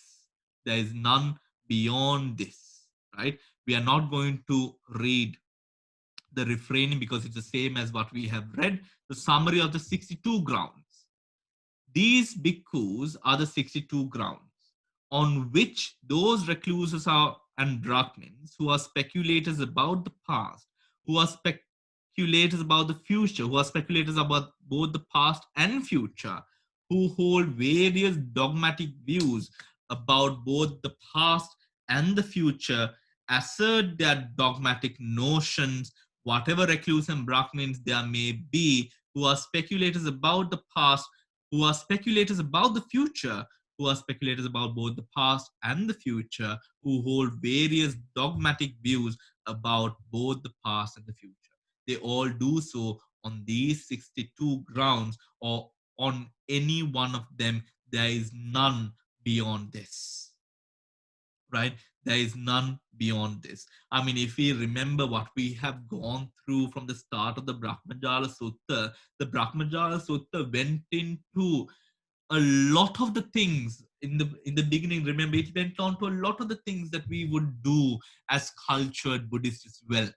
There is none beyond this, right? We are not going to read the refraining because it's the same as what we have read, the summary of the 62 grounds. These bhikkhus are the 62 grounds on which those recluses are and Brahmins who are speculators about the past, who are speculators about the future, who are speculators about both the past and future, who hold various dogmatic views about both the past and the future, assert their dogmatic notions, whatever recluse and Brahmins there may be, who are speculators about the past, who are speculators about the future, who are speculators about both the past and the future, who hold various dogmatic views about both the past and the future. They all do so on these 62 grounds, or on any one of them. There is none beyond this, right? There is none beyond this. I mean, if we remember what we have gone through from the start of the Brahmajala Sutta, the Brahmajala Sutta went into a lot of the things in the beginning. Remember, it went on to a lot of the things that we would do as cultured Buddhists as well,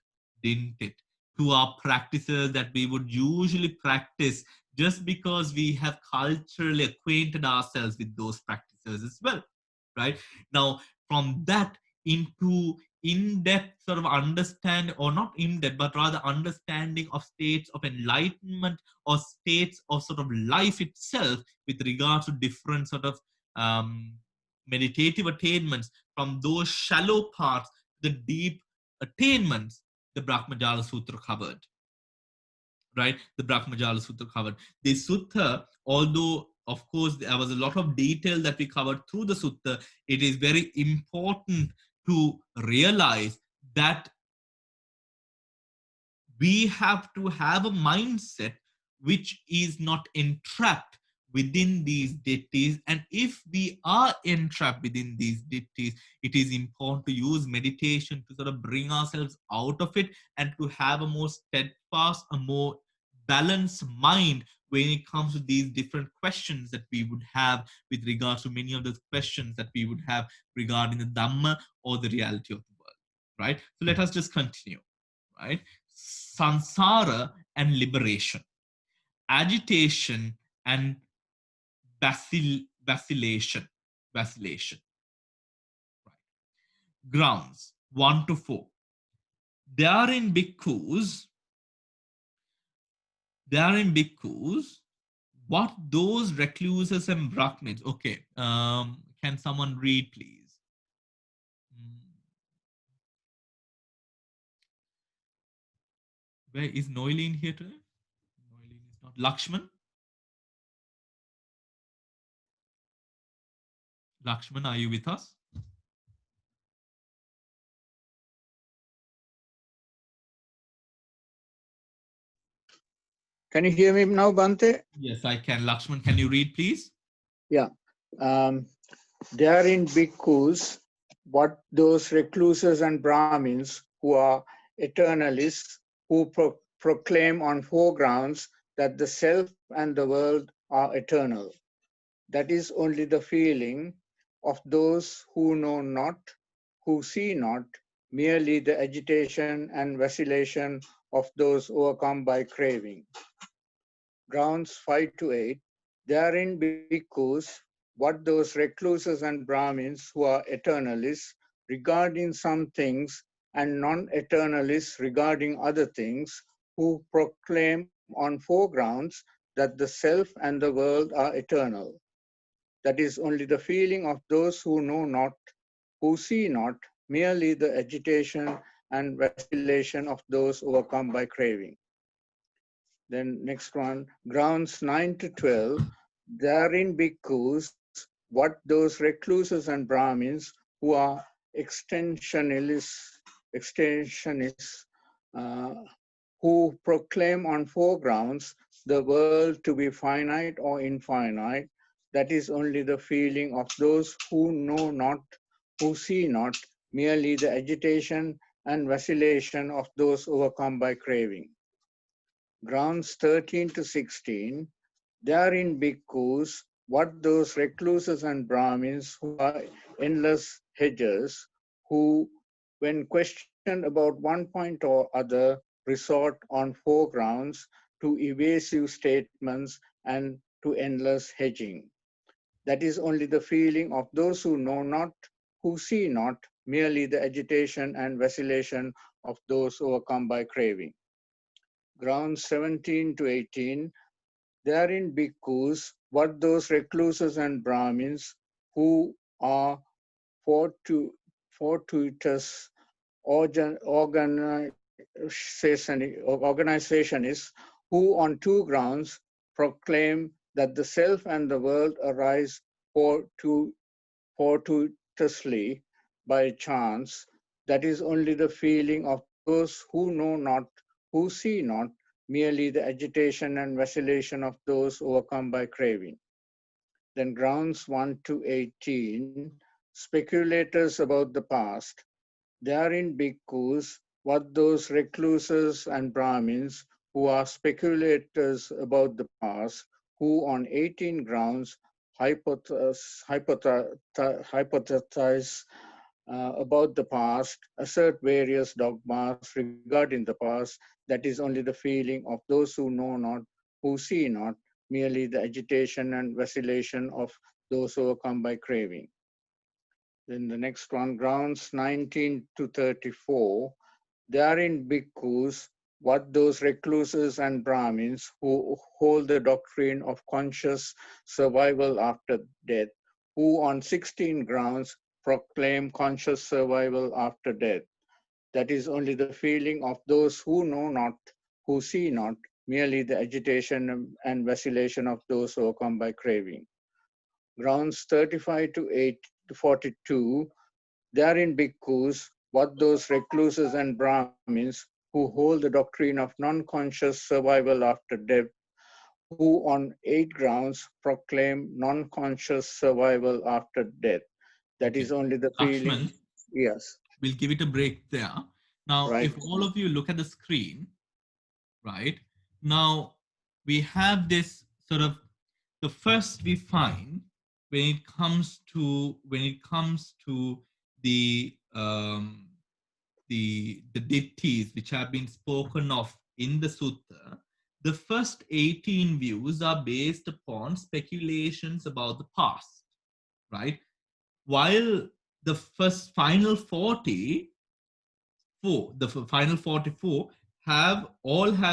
didn't it? To our practices that we would usually practice just because we have culturally acquainted ourselves with those practices as well, right? Now, from that into in-depth sort of understand, or not in-depth but rather understanding of states of enlightenment or states of sort of life itself with regards to different sort of meditative attainments, from those shallow parts the deep attainments, the Brahmajala Sutra covered, right? The Brahmajala Sutra covered. The Sutta, although of course there was a lot of detail that we covered through the Sutta, it is very important to realize that we have to have a mindset which is not entrapped within these ditties. And if we are entrapped within these ditties, it is important to use meditation to sort of bring ourselves out of it and to have a more steadfast, a more balanced mind when it comes to these different questions that we would have with regards to many of the questions that we would have regarding the Dhamma or the reality of the world, right? So let us just continue, right? Sansara and liberation, agitation and vacillation, vacillation, right? Grounds 1 to 4. Therein bhikkhus, therein bhikkhus, what those recluses and brahmins. Okay, can someone read, please? Mm, Where is Noilin here today? Noilin is not. Lakshman? Lakshman, are you with us? Can you hear me now, Bante? Yes, I can. Lakshman, can you read, please? Yeah. Um, Therein bhikkhus, what those recluses and Brahmins who are eternalists, who proclaim on four grounds that the self and the world are eternal. That is only the feeling of those who know not, who see not, merely the agitation and vacillation of those overcome by craving. Grounds 5 to 8. Therein bhikkhus, what those recluses and Brahmins who are eternalists regarding some things and non-eternalists regarding other things, who proclaim on four grounds that the self and the world are eternal. That is only the feeling of those who know not, who see not, merely the agitation and vacillation of those overcome by craving. Then next one, grounds 9 to 12. Therein bhikkhus, what those recluses and Brahmins who are extensionists, who proclaim on four grounds the world to be finite or infinite, that is only the feeling of those who know not, who see not, merely the agitation and vacillation of those overcome by craving. Grounds 13 to 16, therein bhikkhus, what those recluses and Brahmins who are endless hedgers, who, when questioned about one point or other, resort on four grounds to evasive statements and to endless hedging. That is only the feeling of those who know not, who see not, merely the agitation and vacillation of those overcome by craving. Grounds 17 to 18, therein bhikkhus, what those recluses and Brahmins who are fortuitous organizationists, who on two grounds proclaim that the self and the world arise fortuitously by chance, that is only the feeling of those who know not, who see not, merely the agitation and vacillation of those overcome by craving. Then grounds 1 to 18, speculators about the past. Therein bhikkhus, what those recluses and Brahmins who are speculators about the past, who on 18 grounds hypothesize about the past, assert various dogmas regarding the past, that is only the feeling of those who know not, who see not, merely the agitation and vacillation of those overcome by craving. Then the next one, grounds 19 to 34. Therein bhikkhus, what those recluses and Brahmins who hold the doctrine of conscious survival after death, who on 16 grounds proclaim conscious survival after death. That is only the feeling of those who know not, who see not, merely the agitation and vacillation of those who overcome by craving. Grounds 35 to 8 to 42. Therein bhikkhus, what those recluses and Brahmins who hold the doctrine of non-conscious survival after death, who on 8 grounds proclaim non-conscious survival after death. That Okay. is only the feeling. Lakshman, Yes. we'll give it a break there. Now, Right. if all of you look at the screen, right? Now, we have this sort of, the first we find when it comes to the the deities which have been spoken of in the sutta, the first 18 views are based upon speculations about the past, right? While the first final 44, the final 44 have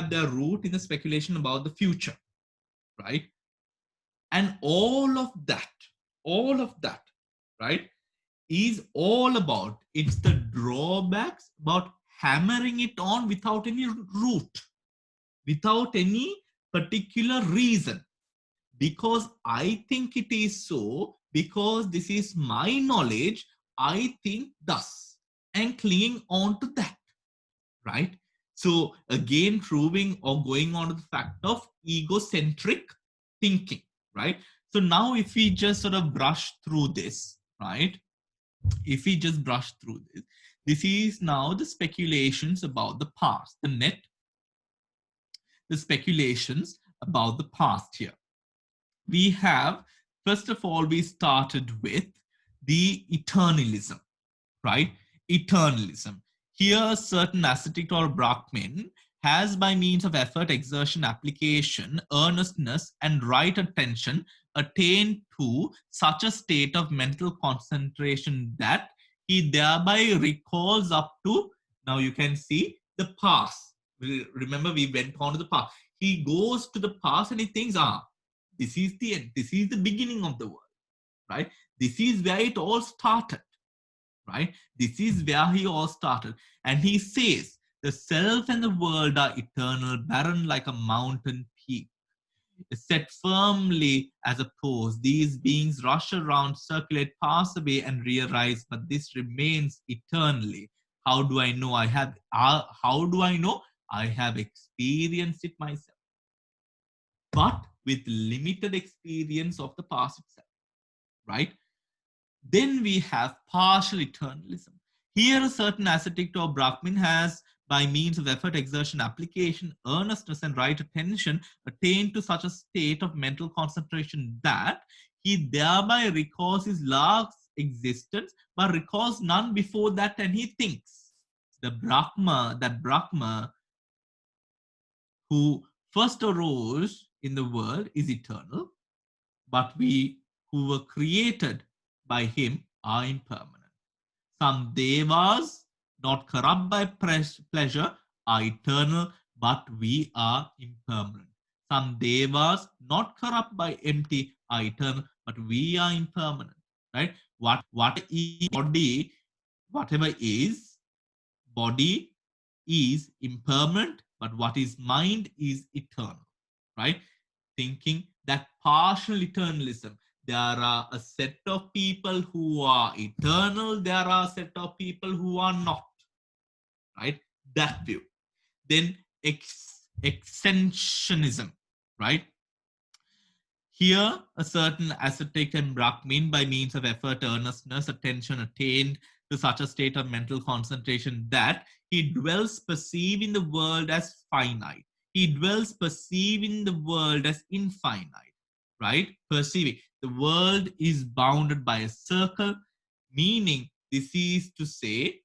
their root in the speculation about the future, right? And all of that, right, is all about, it's the drawbacks about hammering it on without any root, without any particular reason. Because I think it is so, because this is my knowledge, I think thus, and clinging on to that, right? So again, proving or going on to the fact of egocentric thinking, right? So now if we just sort of brush through this, right? If we just brush through this, this is now the speculations about the past, the speculations about the past here. We have, first of all, we started with the eternalism, right? Eternalism. Here, a certain ascetic or Brahmin has, by means of effort, exertion, application, earnestness, and right attention, attained to such a state of mental concentration that he thereby recalls up to, now you can see, the past. Remember, we went on to the past. He goes to the past and he thinks, this is the end, this is the beginning of the world, right? This is where it all started, right? This is where he all started. And he says, the self and the world are eternal, barren like a mountain peak. Set firmly as a pose, these beings rush around, circulate, pass away, and rearise, but this remains eternally. How do I know? How do I know? I have experienced it myself, but with limited experience of the past itself, right? Then we have partial eternalism. Here, a certain ascetic or Brahmin has, by means of effort, exertion, application, earnestness, and right attention, attained to such a state of mental concentration that he thereby recalls his last existence, but recalls none before that, and he thinks that Brahma who first arose in the world is eternal, but we who were created by him are impermanent. Some devas, not corrupt by pleasure, are eternal, but we are impermanent. Some devas, not corrupt by empty, are eternal, but we are impermanent. Right? What is body, whatever is, body is impermanent, but what is mind is eternal. Right? Thinking that partial eternalism, there are a set of people who are eternal, there are a set of people who are not, right? That view. Then extensionism, right? Here, a certain ascetic and Brahmin, by means of effort, earnestness, attention, attained to such a state of mental concentration that he dwells perceiving the world as finite. He dwells perceiving the world as infinite, right? Perceiving. The world is bounded by a circle, meaning this is to say,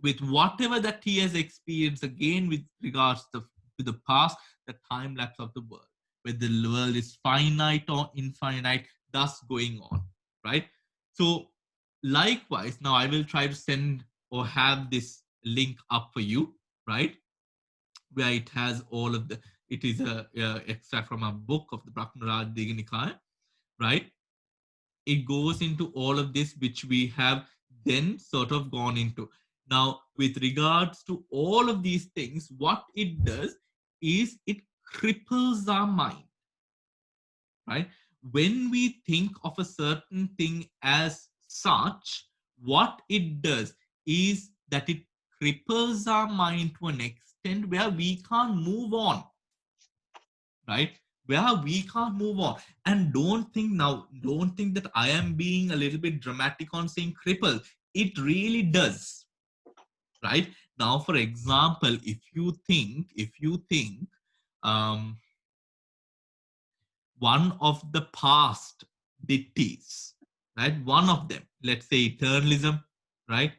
with whatever that he has experienced, again with regards to the past, the time lapse of the world, where the world is finite or infinite, thus going on, right? So likewise, now I will try to send or have this link up for you, right? Where it has all of the, it is a extract from a book of the Brahmajala Sutta, right? It goes into all of this, which we have then sort of gone into. Now, with regards to all of these things, what it does is it cripples our mind, right? When we think of a certain thing as such, what it does is that it cripples our mind to an extent where we can't move on, right? Where we can't move on. And don't think that I am being a little bit dramatic on saying cripple. It really does, right? Now, for example, if you think, one of the past dittis, right? One of them, let's say eternalism, right?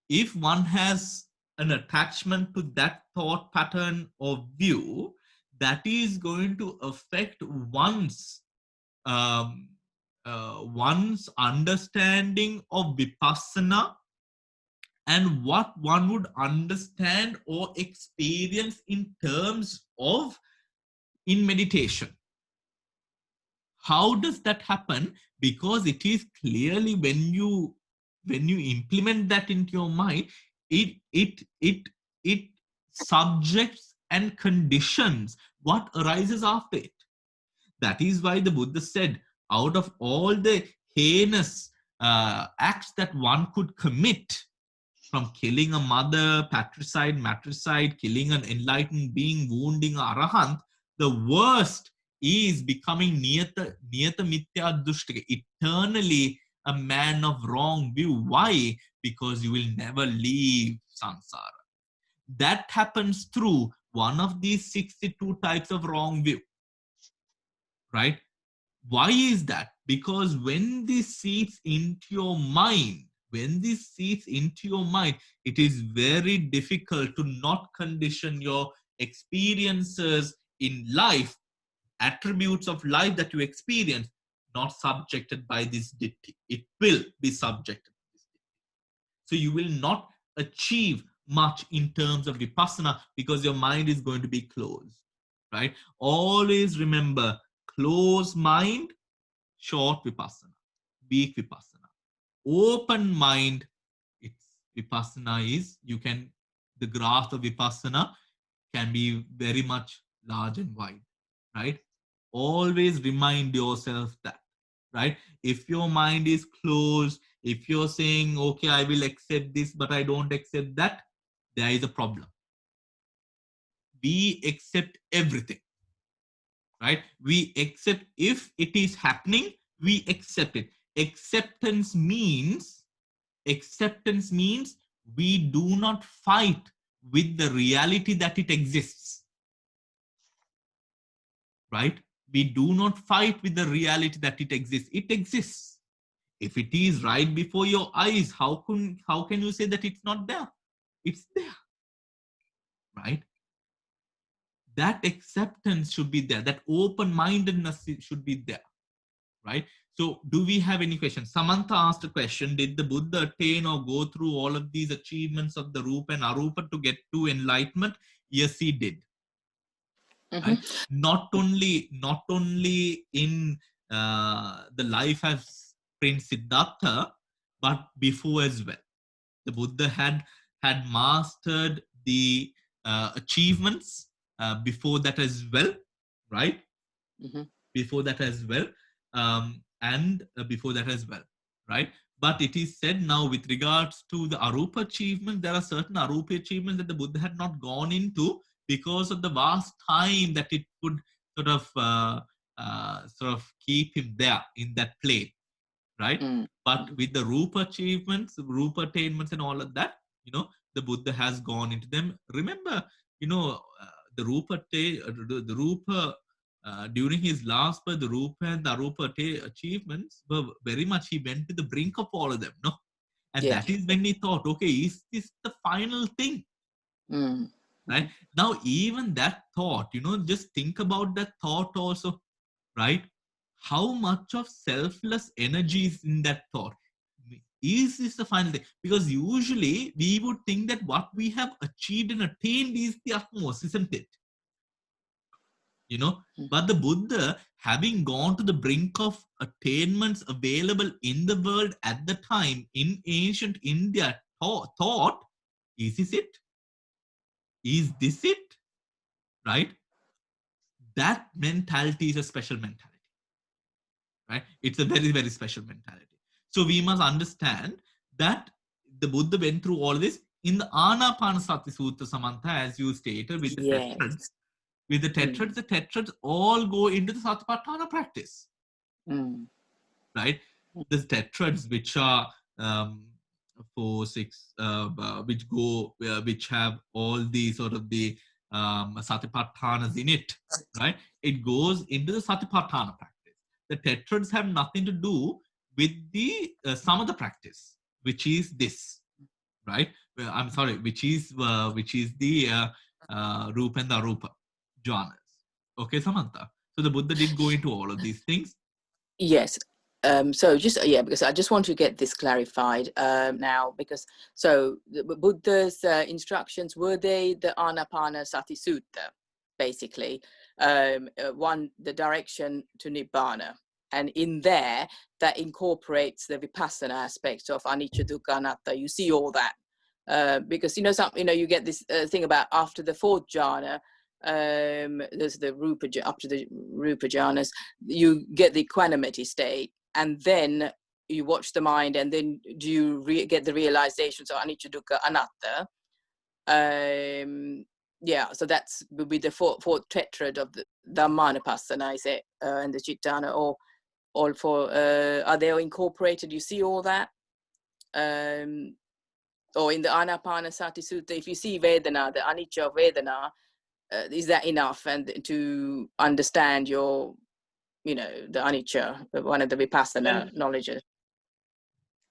If one has an attachment to that thought pattern or view, that is going to affect um, one's understanding of vipassana and what one would understand or experience in terms of in meditation. How does that happen? Because it is clearly when you implement that into your mind, it subjects and conditions what arises after it. That is why the Buddha said, out of all the heinous acts that one could commit, from killing a mother, matricide, killing an enlightened being, wounding a arahant, the worst is becoming niyata mithya dushtika, eternally a man of wrong view. Why? Because you will never leave samsara. That happens through one of these 62 types of wrong view, right? Why is that? Because when this seeps into your mind, it is very difficult to not condition your experiences in life, attributes of life that you experience, not subjected by this ditti. It will be subjected to this ditti. So you will not achieve much in terms of vipassana because your mind is going to be closed, right? Always remember, closed mind, short vipassana, weak vipassana. Open mind, it's vipassana is, you can, the graph of vipassana can be very much large and wide, right? Always remind yourself that, right? If your mind is closed, if you're saying, okay, I will accept this, but I don't accept that, there is a problem. We accept everything, right? We accept, if it is happening, we accept it. Acceptance means we do not fight with the reality that it exists, right? We do not fight with the reality that it exists. It exists. If it is right before your eyes, how can you say that it's not there? It's there, right? That acceptance should be there. That open-mindedness should be there, right? So do we have any questions? Samantha asked a question: did the Buddha attain or go through all of these achievements of the Rupa and Arupa to get to enlightenment? Yes, he did. Mhm. Right? Not only in the life as Prince Siddhartha, but before as well. The Buddha had mastered the achievements before that as well, right? Mhm. Before that as well, and before that as well, right? But it is said now, with regards to the Arupa achievement, there are certain Arupa achievements that the Buddha had not gone into because of the vast time that it would sort of keep him there in that plane, right? Mm. But with the Rupa achievements, Rupa attainments, and all of that, the Buddha has gone into them. Remember, the the Rupa, during his last birth, the Rupa and the Arupa achievements were very much, he went to the brink of all of them, no? And Yeah. that is when he thought, okay, is this the final thing? Mm. Right? Now, even that thought, just think about that thought also, right? How much of selfless energy is in that thought? Is this the final thing? Because usually we would think that what we have achieved and attained is the utmost, isn't it? Mm. But the Buddha, having gone to the brink of attainments available in the world at the time in ancient India, thought, is this it? Is this it? Right? That mentality is a special mentality. Right? It's a very, very special mentality. So we must understand that the Buddha went through all this in the Anapanasati Sutta, Samantha, as you stated, with the Yes. tetrads. With the Mm. tetrads all go into the Satipatthana practice, Mm. right? The tetrads, which are 4, 6, which have all the sort of the Satipatthanas in it, right? it goes into the Satipatthana practice. The tetrads have nothing to do with the samatha practice, which is this, right? I'm sorry, which is the Rupa and the Arupa jhanas. Okay, Samantha. So the Buddha did go into all of these things. Yes. So just because I just want to get this clarified now, because so the Buddha's instructions, were they the Anapanasati Sutta, basically, the direction to Nibbana, and in there that incorporates the Vipassana aspects of anicca, dukkha, anatta. You see all that because you get this thing about after the fourth jhana. There's the Rupa, up to the Rupa jhanas, you get the equanimity state, and then you watch the mind, and then do you get the realizations of anicca, dukkha, anatta. So that's would be the fourth tetrad of the Dhammanupassana, is it, and the Chittana, or all for are they incorporated? You see all that, or in the Anapanasati Sutta, if you see Vedana, the anicca of Vedana. Is that enough and to understand your, the anicca, one of the Vipassana knowledges?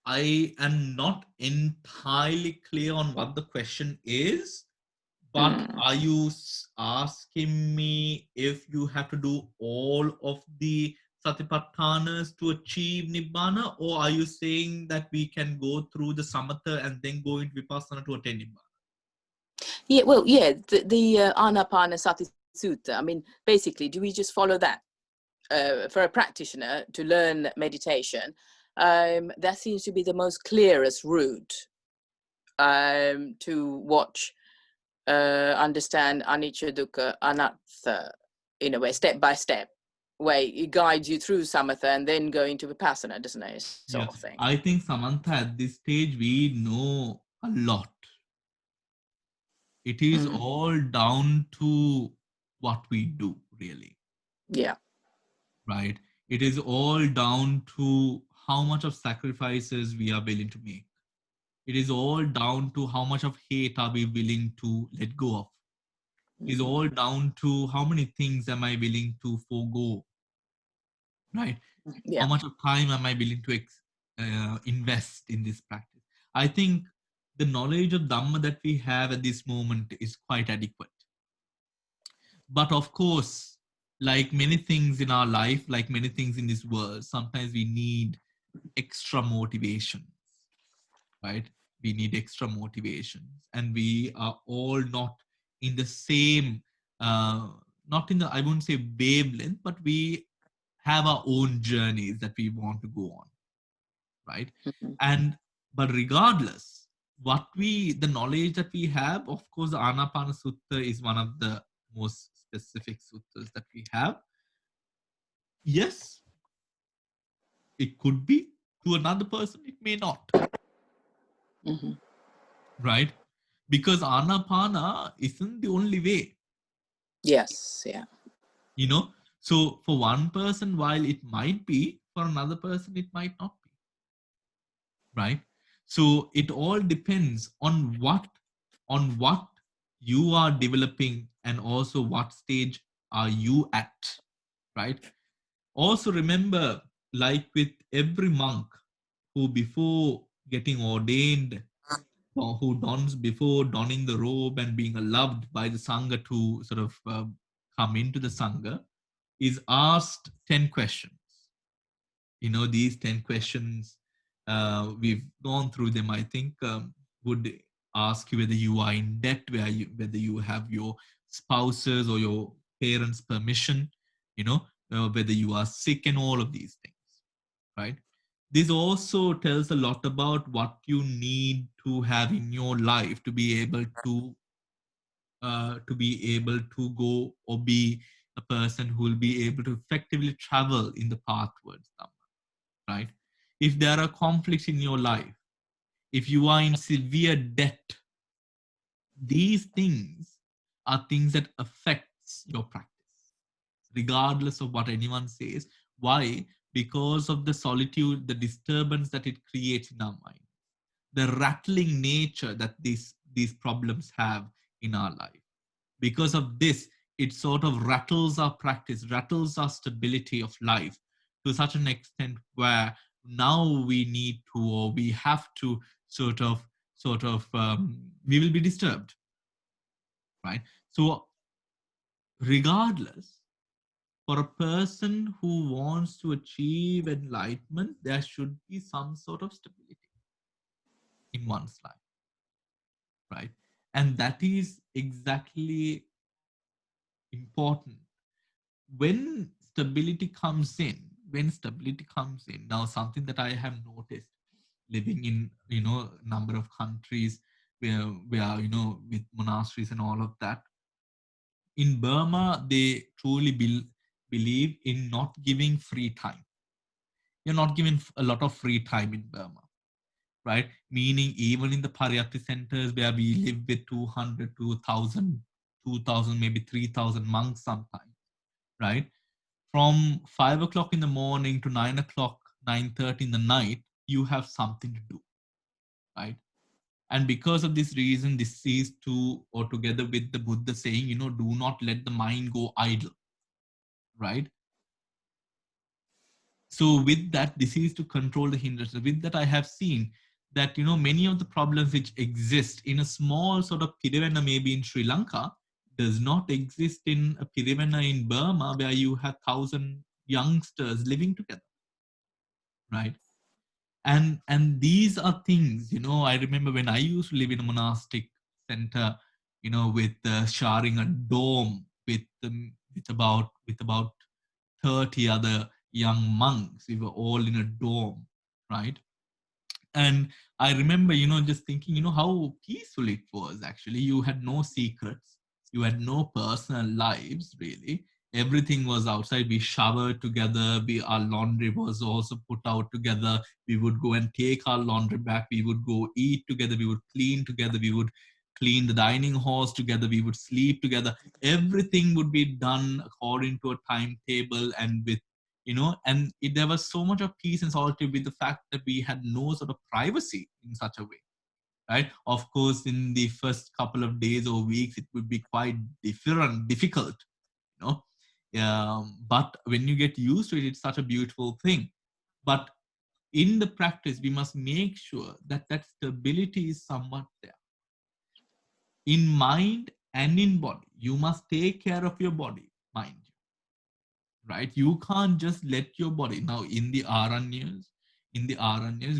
I am not entirely clear on what the question is, but are you asking me if you have to do all of the Satipatthanas to achieve Nibbana, or are you saying that we can go through the Samatha and then go into Vipassana to attain Nibbana? Yeah, well, yeah, the Anapanasati Sutta, I mean, basically, do we just follow that? For a practitioner to learn meditation, that seems to be the most clearest route to watch, understand anicca, dukkha, anatta, in a way, step by step, where it guides you through samatha and then go into vipassana, doesn't it? Sort of thing. I think, Samantha, at this stage, we know a lot. It is all down to what we do, really. Yeah. Right? It is all down to how much of sacrifices we are willing to make. It is all down to how much of hate are we willing to let go of. It is all down to how many things am I willing to forego, right? Yeah. How much of time am I willing to invest in this practice? I think the knowledge of Dhamma that we have at this moment is quite adequate. But of course, like many things in our life, like many things in this world, sometimes we need extra motivations, right? We need extra motivations, and we are all not in the same, not in the, I wouldn't say wavelength, but we have our own journeys that we want to go on, right? But regardless, the knowledge that we have, of course, the Anapana Sutta is one of the most specific suttas that we have. Yes, it could be. To another person, it may not. Right? Because Anapana isn't the only way. Yes, yeah. So for one person, while it might be, for another person, it might not be. Right? So it all depends on what you are developing, and also what stage are you at, right? Also remember, like with every monk who before getting ordained, or who before donning the robe and being loved by the Sangha to sort of come into the Sangha, is asked 10 questions. These 10 questions, we've gone through them, I think, would ask you whether you are in debt, whether you have your spouses or your parents' permission, whether you are sick, and all of these things, right? This also tells a lot about what you need to have in your life to be able to go or be a person who will be able to effectively travel in the path towards Dhamma, right? If there are conflicts in your life, if you are in severe debt, these things are things that affects your practice, regardless of what anyone says. Why? Because of the solitude, the disturbance that it creates in our mind, the rattling nature that these problems have in our life. Because of this, it sort of rattles our practice, rattles our stability of life to such an extent where now we need to, or we have to we will be disturbed, right? So regardless, for a person who wants to achieve enlightenment, there should be some sort of stability in one's life, right? And that is exactly important. When stability comes in, now something that I have noticed living in, number of countries where with monasteries and all of that, in Burma, they truly believe in not giving free time. You're not given a lot of free time in Burma, right? Meaning, even in the Pariyatti centers where we live with 200 to 1,000, 2,000, maybe 3,000 monks sometimes, right? From 5 o'clock in the morning to 9 o'clock, 9:30 in the night, you have something to do, right? And because of this reason, this is to, or together with the Buddha saying, do not let the mind go idle, right? So with that, this is to control the hindrances. With that, I have seen that many of the problems which exist in a small sort of Pirivena, maybe in Sri Lanka, does not exist in a Pirivena in Burma, where you have 1,000 youngsters living together, right? And these are things, I remember when I used to live in a monastic center, with sharing a dome with about 30 other young monks. We were all in a dorm, right? And I remember, just thinking, how peaceful it was actually. You had no secrets, you had no personal lives really. Everything was outside. We showered together. Our laundry was also put out together. We would go and take our laundry back. We would go eat together. We would clean together. We would clean the dining halls together. We would sleep together. Everything would be done according to a timetable and with there was so much of peace and solitude with the fact that we had no sort of privacy in such a way, right? Of course, in the first couple of days or weeks, it would be quite difficult, you know. But when you get used to it, it's such a beautiful thing. But in the practice, we must make sure that that stability is somewhat there. In mind and in body, you must take care of your body, mind you, right? You can't just let your body. Now, in the Aranyas,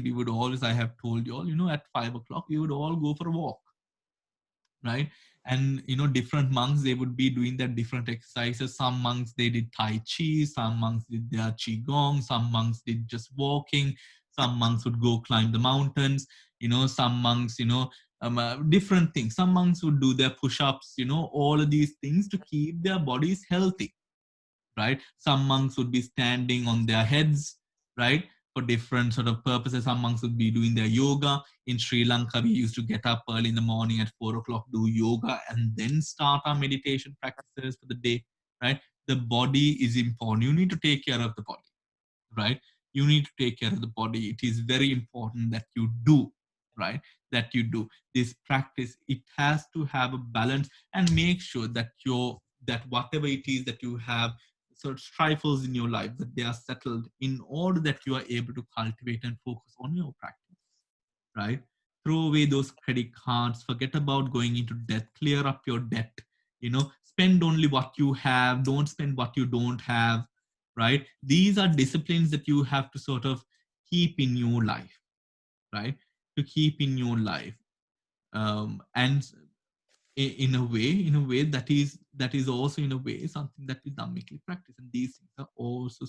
we would always, I have told you all, at 5 o'clock, we would all go for a walk, right? And different monks, they would be doing their different exercises. Some monks, they did Tai Chi, some monks did their Qigong, some monks did just walking, some monks would go climb the mountains, some monks, different things. Some monks would do their push-ups, all of these things to keep their bodies healthy, right? Some monks would be standing on their heads, right? For different sort of purposes. Some monks would be doing their yoga. In Sri Lanka, we used to get up early in the morning at 4 o'clock, do yoga, and then start our meditation practices for the day, right? The body is important. You need to take care of the body, right? You need to take care of the body. It is very important that you do, right? That you do this practice. It has to have a balance, and make sure that that whatever it is that you have sort of trifles in your life, that they are settled, in order that you are able to cultivate and focus on your practice, right? Throw away those credit cards, forget about going into debt, clear up your debt, spend only what you have, don't spend what you don't have, right? These are disciplines that you have to sort of keep in your life, right? To keep in your life. And in a way that is also in a way something that we dhammically practice, and these things are also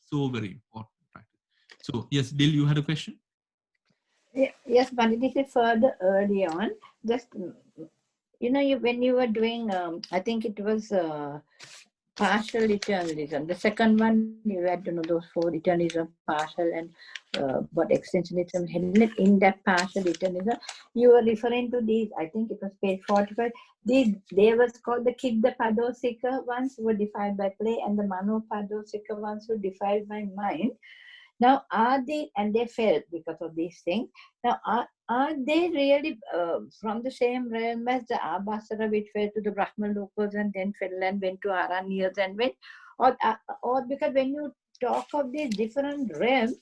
so very important to practice. So yes, Dil, you had a question? Yes, but this is further early on. Just when you were doing, I think it was partial eternalism. The second one, you had to know those four eternalism, partial and what extensionism held in that partial eternalism. You were referring to these, I think it was page 45. They was called the Kidda Padosika ones, who were defined by play, and the Mano Padosika ones who were defined by mind. Now, are they, and they fell because of these things. Now, are they really from the same realm as the Abhasara, which fell to the Brahma lokas and then fell and went to Aranyas and went? Or because when you talk of these different realms,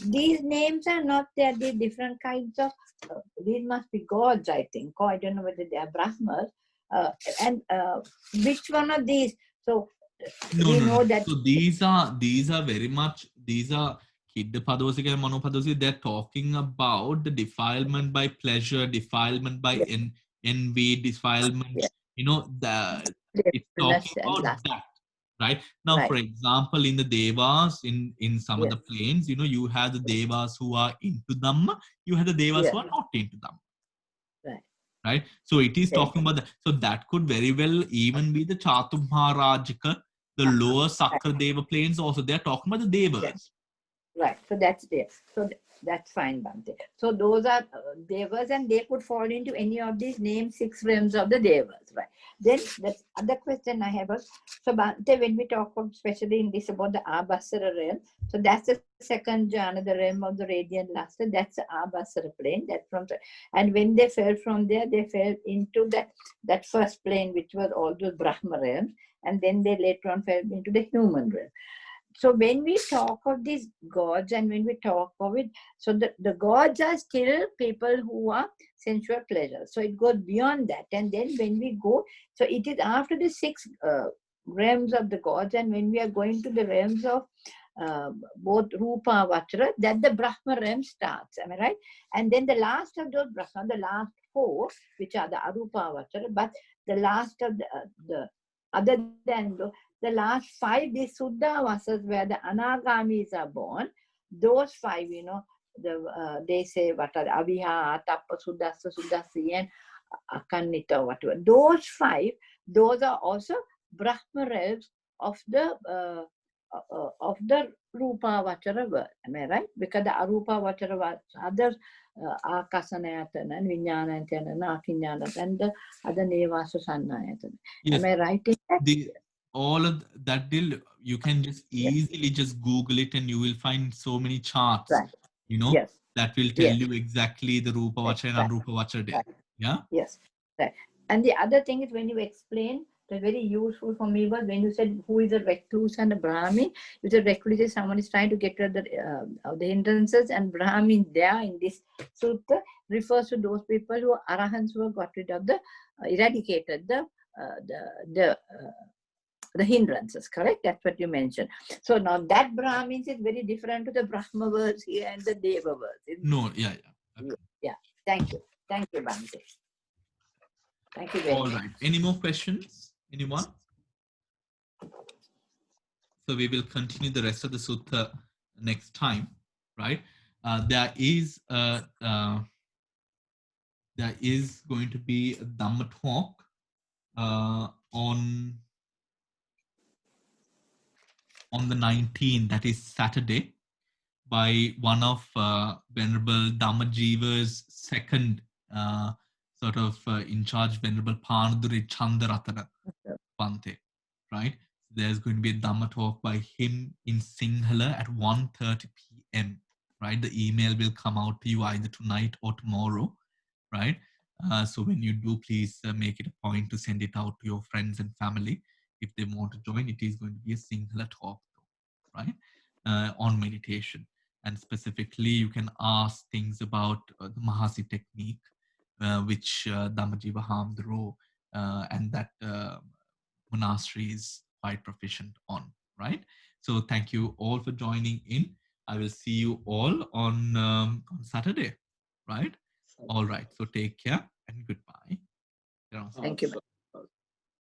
these names are not there, they're different kinds of, these must be gods, I think, or I don't know whether they are Brahmas. And which one of these? So we know that. So these are very much, these are Kidda Padosika and Monopadosika. They're talking about the defilement by pleasure, defilement by Yes, envy, defilement. yes, It's playfulness talking and about lust. that, right? Now, for Right. example, in the Devas, in some of Yes. the planes, you have the Devas who are into Dhamma, you have the Devas Yes. who are not into Dhamma. Right. Right, so it is Okay. talking about that. So that could very well even be the Chatumharajika, the lower Right. Sakra Deva planes. Also, they are talking about the Yes. Devas. Right. So that's there. So that's fine, Bhante. So those are devas, and they could fall into any of these named 6 realms of the devas, right? Then the other question I have was, so Bhante, when we talk of, especially in this about the Abhasara realm, so that's the second jhana, the realm of the radiant luster. That's the Abhasara plane. That's from the, and when they fell from there, they fell into that first plane, which was all those Brahma realms, and then they later on fell into the human realm. So when we talk of these gods and when we talk of it, so the gods are still people who are sensual pleasure. So it goes beyond that. And then when we go, so it is after the 6 realms of the gods, and when we are going to the realms of both Rupa, Vachara, that the Brahma realm starts. Am I right? And then the last of those Brahma, the last 4, which are the Arupa, Vachara, but the last of the other than the last 5, these Suddha Vasas, where the Anagamis are born, those 5, they say what are Aviha, Tappa, Suddhasa, Suddhasi, and Akannita, whatever. Those 5, those are also Brahma realms of the Rupa Vachara world. Am I right? Because the Arupa Vachara was other Akasanayatana and Vijnanayatana and Akinyana and the other Nevasa Sannayatana. Yes, Am I right in that? all of that deal, you can just Yes. easily just Google it and you will find so many charts, Right. Yes. that will tell Yes. you exactly the Rupa Vachara and Right. Arupa Vachara deal. Right. Yeah. Yes. Right. And the other thing is, when you explain, the very useful for me was when you said who is a recluse and a Brahmin. You said recluse is someone is trying to get rid of the hindrances, and Brahmin there in this sutta refers to those people who are arahants, who have got rid of eradicated the hindrances, correct? That's what you mentioned. So now that Brahmins is very different to the Brahma words here and the Deva words. No, yeah. Okay. Yeah. Thank you. Thank you, Bhante. Thank you very All much. right. Any more questions? Anyone? So we will continue the rest of the sutta next time, right? There is going to be a Dhamma talk on the 19th, that is Saturday, by one of Venerable Dhammajiva's second sort of in charge, Venerable Panaduri Chandaratana Pante, right? There's going to be a Dhamma talk by him in Sinhala at 1:30 p.m., right? The email will come out to you either tonight or tomorrow, right? So when you do, please make it a point to send it out to your friends and family if they want to join. It is going to be a Sinhala talk, right? On meditation. And specifically, you can ask things about the Mahasi technique, which Dhammajiva Hamdro and that monastery is quite proficient on, right? So thank you all for joining in. I will see you all on Saturday, right? All right. So take care and goodbye. Thank you.